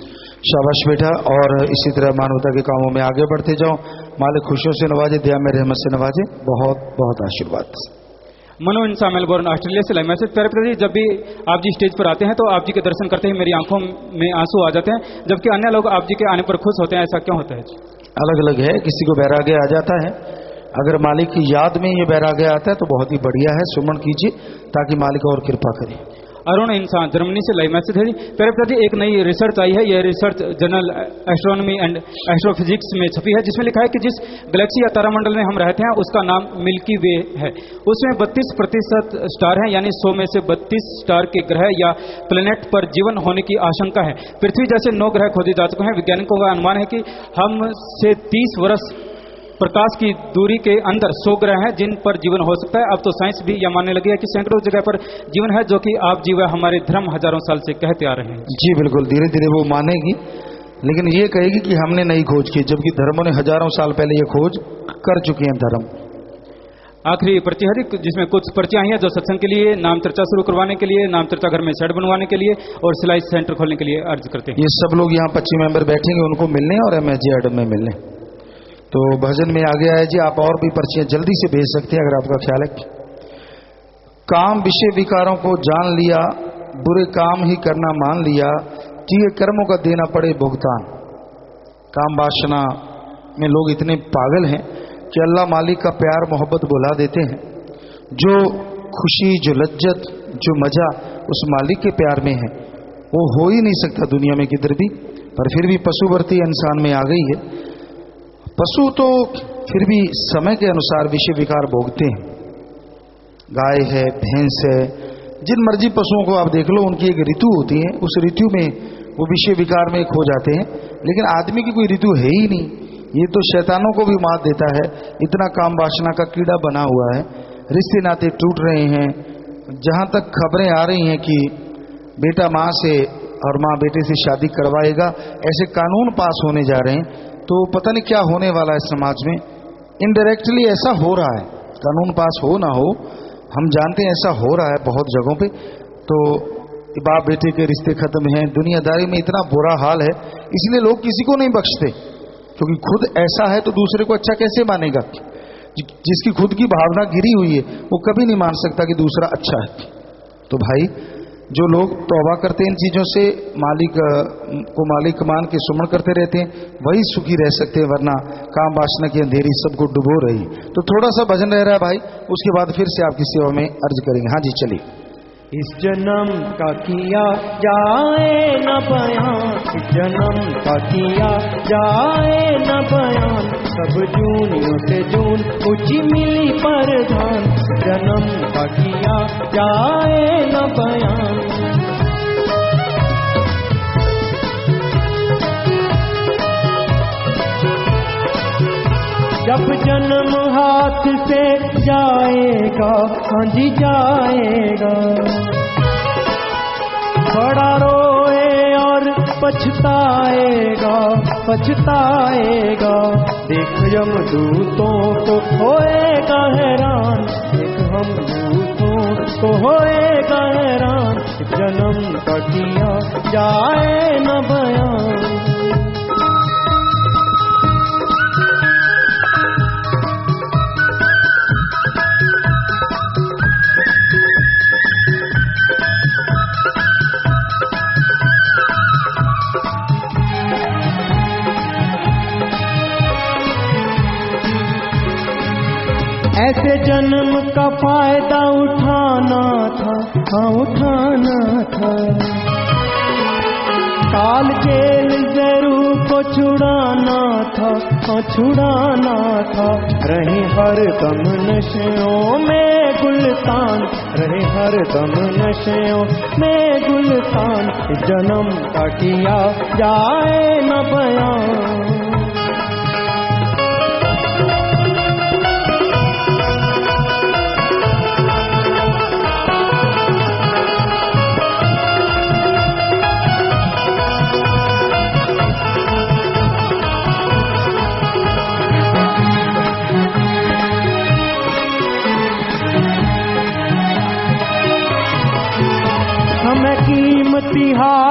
शाबाश बेटा, और इसी तरह मानवता के कामों में आगे बढ़ते जाओ। मालिक खुशियों से नवाजे, दया में रहमत से नवाजे। बहुत बहुत आशीर्वाद। मनो इंसान मेलबोर्न ऑस्ट्रेलिया से लाइव मैसेज। प्यारे प्रभु जी जब भी आप जी स्टेज पर आते हैं तो आप जी के दर्शन करते ही मेरी आंखों में आंसू आ जाते हैं, जबकि अन्य लोग आप जी के आने पर खुश होते हैं, ऐसा क्यों होता है? अलग अलग है, किसी को बैराग्य आ जाता है। अगर मालिक की याद में ये बैराग्य आता है तो बहुत ही बढ़िया है, सुमन कीजिए ताकि मालिक और कृपा करे। अरुण इंसान जर्मनी से लाइव मैसेज है जी। प्यारे प्रभु एक नई रिसर्च आई है, यह research journal astronomy and astrophysics में छपी है, जिसमें लिखा है कि जिस गैलेक्सी या तारामंडल में हम रहते हैं उसका नाम मिल्की वे है। उसमें 32% स्टार हैं, यानी 100 में से 32 स्टार के ग्रह या प्लेनेट पर जीवन होने की आशंका है। पृथ्वी जैसे 9 ग्रह खोजे जा चुके हैं। वैज्ञानिकों का अनुमान है कि हम से 30 वर्ष प्रकाश की दूरी के अंदर 100 ग्रह हैं जिन पर जीवन हो सकता है। अब तो साइंस भी यह मानने लगी है कि सैकड़ों जगह पर जीवन है, जो कि आप जीव हमारे धर्म हजारों साल से कहते आ रहे हैं। जी बिल्कुल, धीरे धीरे वो मानेगी, लेकिन ये कहेगी कि हमने नई खोज की, जबकि धर्मों ने हजारों साल पहले ये खोज कर चुके हैं धर्म। आखिरी पर्ची है जिसमें कुछ पर्चियां आई हैं जो सत्संग के लिए, नाम चर्चा शुरू करवाने के लिए, नाम चर्चा घर में शेड बनवाने के लिए और सिलाई सेंटर खोलने के लिए अर्ज करते हैं। ये सब लोग यहाँ 25 मेंबर बैठेंगे, उनको मिलने और MSG एडम में मिलने। तो भजन में आगे आए जी, आप और भी पर्चियां जल्दी से भेज सकते हैं अगर आपका ख्याल है। काम विषय विकारों को जान लिया, बुरे काम ही करना मान लिया, किए कर्मों का देना पड़े भुगतान। काम वासना में लोग इतने पागल हैं कि अल्लाह मालिक का प्यार मोहब्बत बुला देते हैं। जो खुशी, जो लज्जत, जो मजा उस मालिक के प्यार में है वो हो ही नहीं सकता दुनिया में किधर भी। पर फिर भी पशुवर्ती इंसान में आ गई है। पशु तो फिर भी समय के अनुसार विषय विकार भोगते हैं। गाय है, भैंस है, जिन मर्जी पशुओं को आप देख लो, उनकी एक ऋतु होती है, उस ऋतु में वो विषय विकार में खो जाते हैं। लेकिन आदमी की कोई ऋतु है ही नहीं। ये तो शैतानों को भी मात देता है, इतना काम वासना का कीड़ा बना हुआ है। रिश्ते नाते टूट रहे हैं। जहां तक खबरें आ रही हैं कि बेटा माँ से और माँ बेटे से शादी करवाएगा, ऐसे कानून पास होने जा रहे हैं। तो पता नहीं क्या होने वाला है समाज में। इनडायरेक्टली ऐसा हो रहा है, कानून पास हो ना हो, हम जानते हैं ऐसा हो रहा है बहुत जगहों पे। तो बाप बेटे के रिश्ते खत्म हैं, दुनियादारी में इतना बुरा हाल है, इसलिए लोग किसी को नहीं बख्शते, क्योंकि खुद ऐसा है तो दूसरे को अच्छा कैसे मानेगा। जिसकी खुद की भावना गिरी हुई है वो कभी नहीं मान सकता कि दूसरा अच्छा है। तो भाई जो लोग तौबा करते हैं इन चीज़ों से, मालिक को मालिक मान के सुमन करते रहते हैं, वही सुखी रह सकते हैं, वरना काम वासना की अंधेरी सबको डुबो रही। तो थोड़ा सा भजन रह रहा है भाई, उसके बाद फिर से आपकी सेवा में अर्ज करेंगे। हाँ जी चलिए। इस जन्म का किया जाए न बयान, इस जन्म का किया जाए न बयान, सब जूनियों से जून ऊंची मिली परधान। जन्म का किया जाए न बयान। जब जन्म हाथ से जाएगा, हाँ जी जाएगा, बड़ा रोए और पछताएगा, पछताएगा। देख यमदूतों को होएगा हैरान, देख हम दूतों को होएगा हैरान। जन्म का किया जाए न बयान। ऐसे जन्म का फायदा उठाना था, हाँ उठाना था। काल जेल जरूर को छुड़ाना था, हाँ छुड़ाना था। रहे हर दम नशों में गुलतान, रहे हर दम नशों में गुलतान। जन्म का किया जाए न बयान।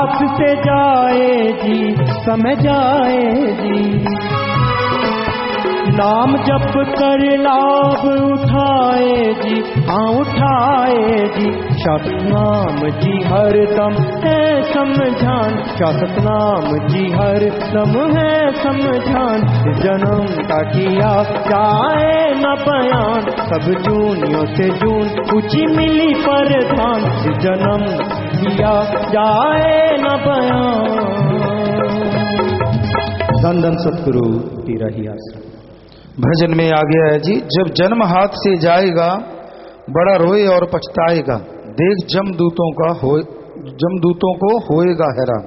हाथ से जाए जी, समय जाए जी। नाम जप कर लाभ उठाए जी, हाँ उठाए जी। शासत नाम जी हर दम है समझान, शासत नाम जी हर दम है समझान। जन्म का किया जाए न बयान, सब जूनियों से जून ऊंची मिली परधान। जन्म किया जाए न बयान। धन धन सतगुरु तेरा ही आश्रम। भजन में आ गया है जी, जब जन्म हाथ से जाएगा बड़ा रोए और पछताएगा, देख जमदूतों को होएगा हैरान।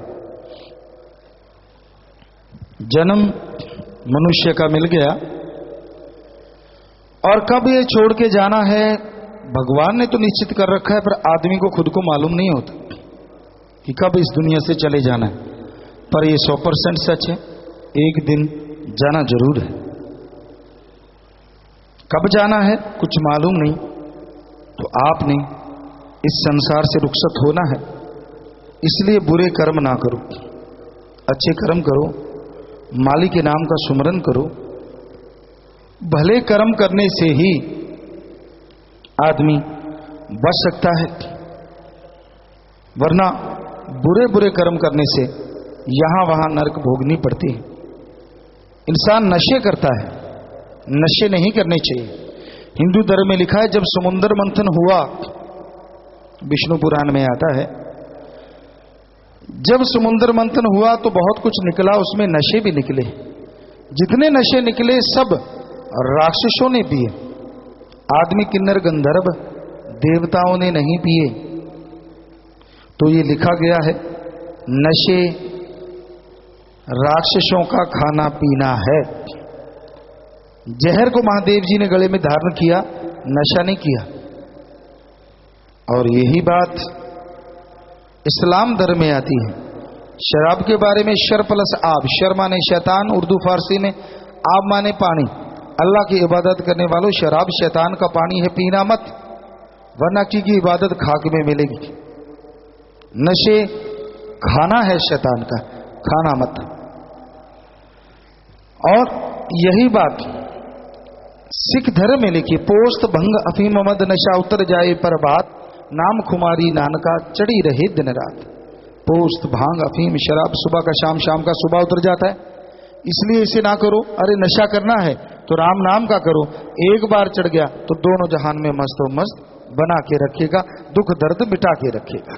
जन्म मनुष्य का मिल गया और कब ये छोड़ के जाना है भगवान ने तो निश्चित कर रखा है, पर आदमी को खुद को मालूम नहीं होता कि कब इस दुनिया से चले जाना है। पर ये 100% सच है, एक दिन जाना जरूर है। कब जाना है कुछ मालूम नहीं, तो आपने इस संसार से रुखसत होना है। इसलिए बुरे कर्म ना करो, अच्छे कर्म करो, मालिक के नाम का सुमरन करो। भले कर्म करने से ही आदमी बच सकता है, वरना बुरे बुरे कर्म करने से यहां वहां नरक भोगनी पड़ती है। इंसान नशे करता है, नशे नहीं करने चाहिए। हिंदू धर्म में लिखा है, जब समुद्र मंथन हुआ, विष्णु पुराण में आता है, जब समुद्र मंथन हुआ तो बहुत कुछ निकला, उसमें नशे भी निकले। जितने नशे निकले सब राक्षसों ने पिए, आदमी किन्नर गंधर्व देवताओं ने नहीं पिए। तो ये लिखा गया है, नशे राक्षसों का खाना पीना है। जहर को महादेव जी ने गले में धारण किया, नशा नहीं किया। और यही बात इस्लाम धर्म में आती है। शराब के बारे में शर प्लस आब, शर माने शैतान, उर्दू फारसी में आब माने पानी। अल्लाह की इबादत करने वालों, शराब शैतान का पानी है, पीना मत, वरना की इबादत खाक में मिलेगी। नशे खाना है शैतान का, खाना मत। और यही बात सिख धर्म में लिखी, पोस्त भंग अफीम मद नशा उतर जाए पर बात, नाम खुमारी नानका चढ़ी रहे दिन रात। पोस्त भांग अफीम शराब सुबह का शाम, शाम का सुबह उतर जाता है, इसलिए इसे ना करो। अरे नशा करना है तो राम नाम का करो, एक बार चढ़ गया तो दोनों जहान में मस्त हो मस्त बना के रखेगा, दुख दर्द मिटा के रखेगा।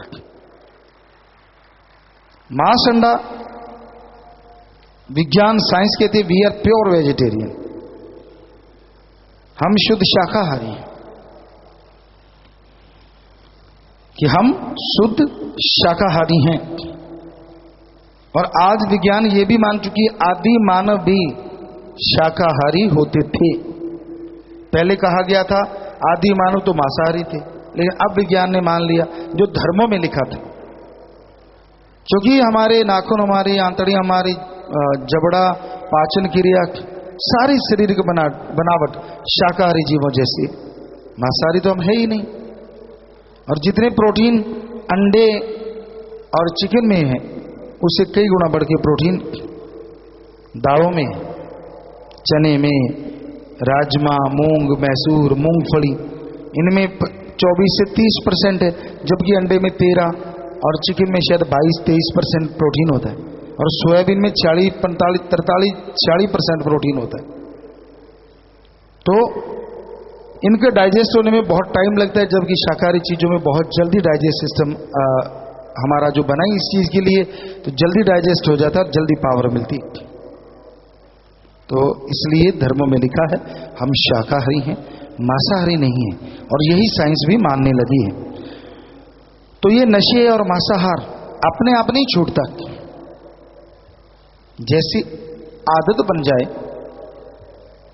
मांस अंडा विज्ञान साइंस कहते वी आर प्योर वेजिटेरियन, हम शुद्ध शाकाहारी हैं, कि हम शुद्ध शाकाहारी हैं। और आज विज्ञान ये भी मान चुकी है, आदि मानव भी शाकाहारी होते थे। पहले कहा गया था आदि मानव तो मांसाहारी थे, लेकिन अब विज्ञान ने मान लिया जो धर्मों में लिखा था। क्योंकि हमारे नाखून, हमारी आंतड़ी, हमारी जबड़ा, पाचन क्रिया, सारी शरीर की बनावट शाकाहारी जीवों जैसी, मांसाहारी तो हम है ही नहीं। और जितने प्रोटीन अंडे और चिकन में है, उससे कई गुना बढ़ के प्रोटीन दालों में, चने में, राजमा, मूंग, मैसूर, मूंगफली, इनमें 24 से 30% है, जबकि अंडे में 13 और चिकन में शायद 22-23% प्रोटीन होता है, और सोयाबीन में 40-43-40% प्रोटीन होता है। तो इनके डाइजेस्ट होने में बहुत टाइम लगता है, जबकि शाकाहारी चीजों में बहुत जल्दी डाइजेस्ट सिस्टम हमारा जो बना इस चीज के लिए, तो जल्दी डाइजेस्ट हो जाता है, जल्दी पावर मिलती। तो इसलिए धर्मों में लिखा है हम शाकाहारी हैं, मांसाहारी नहीं हैं, और यही साइंस भी मानने लगी है। तो ये नशे और मांसाहार अपने आप नहीं छूटता, जैसी आदत बन जाए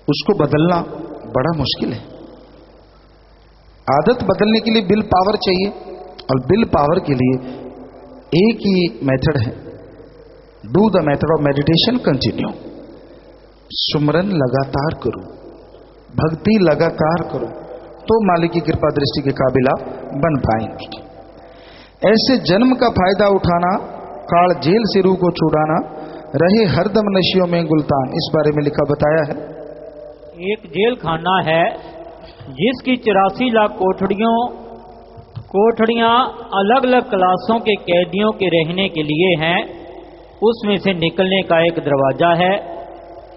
उसको बदलना बड़ा मुश्किल है। आदत बदलने के लिए विल पावर चाहिए, और विल पावर के लिए एक ही मेथड है, do the method of meditation continue. सुमरन लगातार करो, भक्ति लगातार करो, तो मालिक की कृपा दृष्टि के काबिल आप बन पाएंगे। ऐसे जन्म का फायदा उठाना काल जेल से रूह को छुड़ाना, रहे हरदम नशियों में गुलतान। इस बारे में लिखा बताया है। एक जेल खाना है जिसकी 84 लाख कोठड़ियां अलग अलग क्लासों के कैदियों के रहने के लिए हैं। उसमें से निकलने का एक दरवाजा है।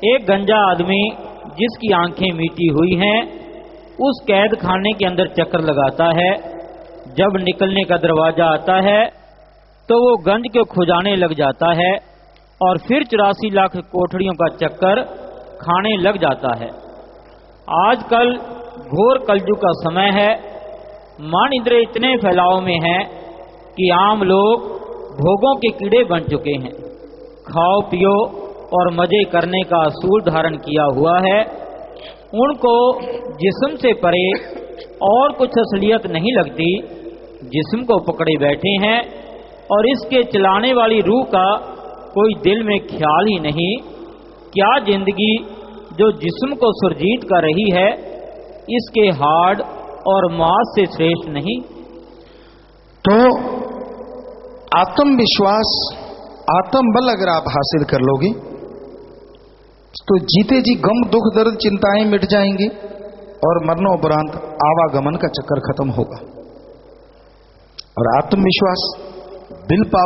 एक गंजा आदमी जिसकी आंखें मीटी हुई हैं उस कैद खाने के अंदर चक्कर लगाता है। जब निकलने का दरवाजा आता है तो वो गंज को खुजाने लग जाता है और फिर 84 लाख कोठड़ियों का चक्कर खाने लग जाता है। आजकल घोर कलयुग का समय है। मन इंद्रिय इतने फैलाव में है कि आम लोग भोगों के कीड़े बन चुके हैं। खाओ पियो और मजे करने का असूल धारण किया हुआ है। उनको जिस्म से परे और कुछ असलियत नहीं लगती। जिस्म को पकड़े बैठे हैं और इसके चलाने वाली रूह का कोई दिल में ख्याल ही नहीं। क्या जिंदगी जो जिस्म को सुरजीत कर रही है इसके हाड़ और मांस से श्रेष्ठ नहीं। तो आत्मविश्वास, आत्मबल अगर आप हासिल कर लोगे तो जीते जी गम दुख दर्द चिंताएं मिट जाएंगी और मरणोपरांत आवागमन का चक्कर खत्म होगा। और आत्मविश्वास बिल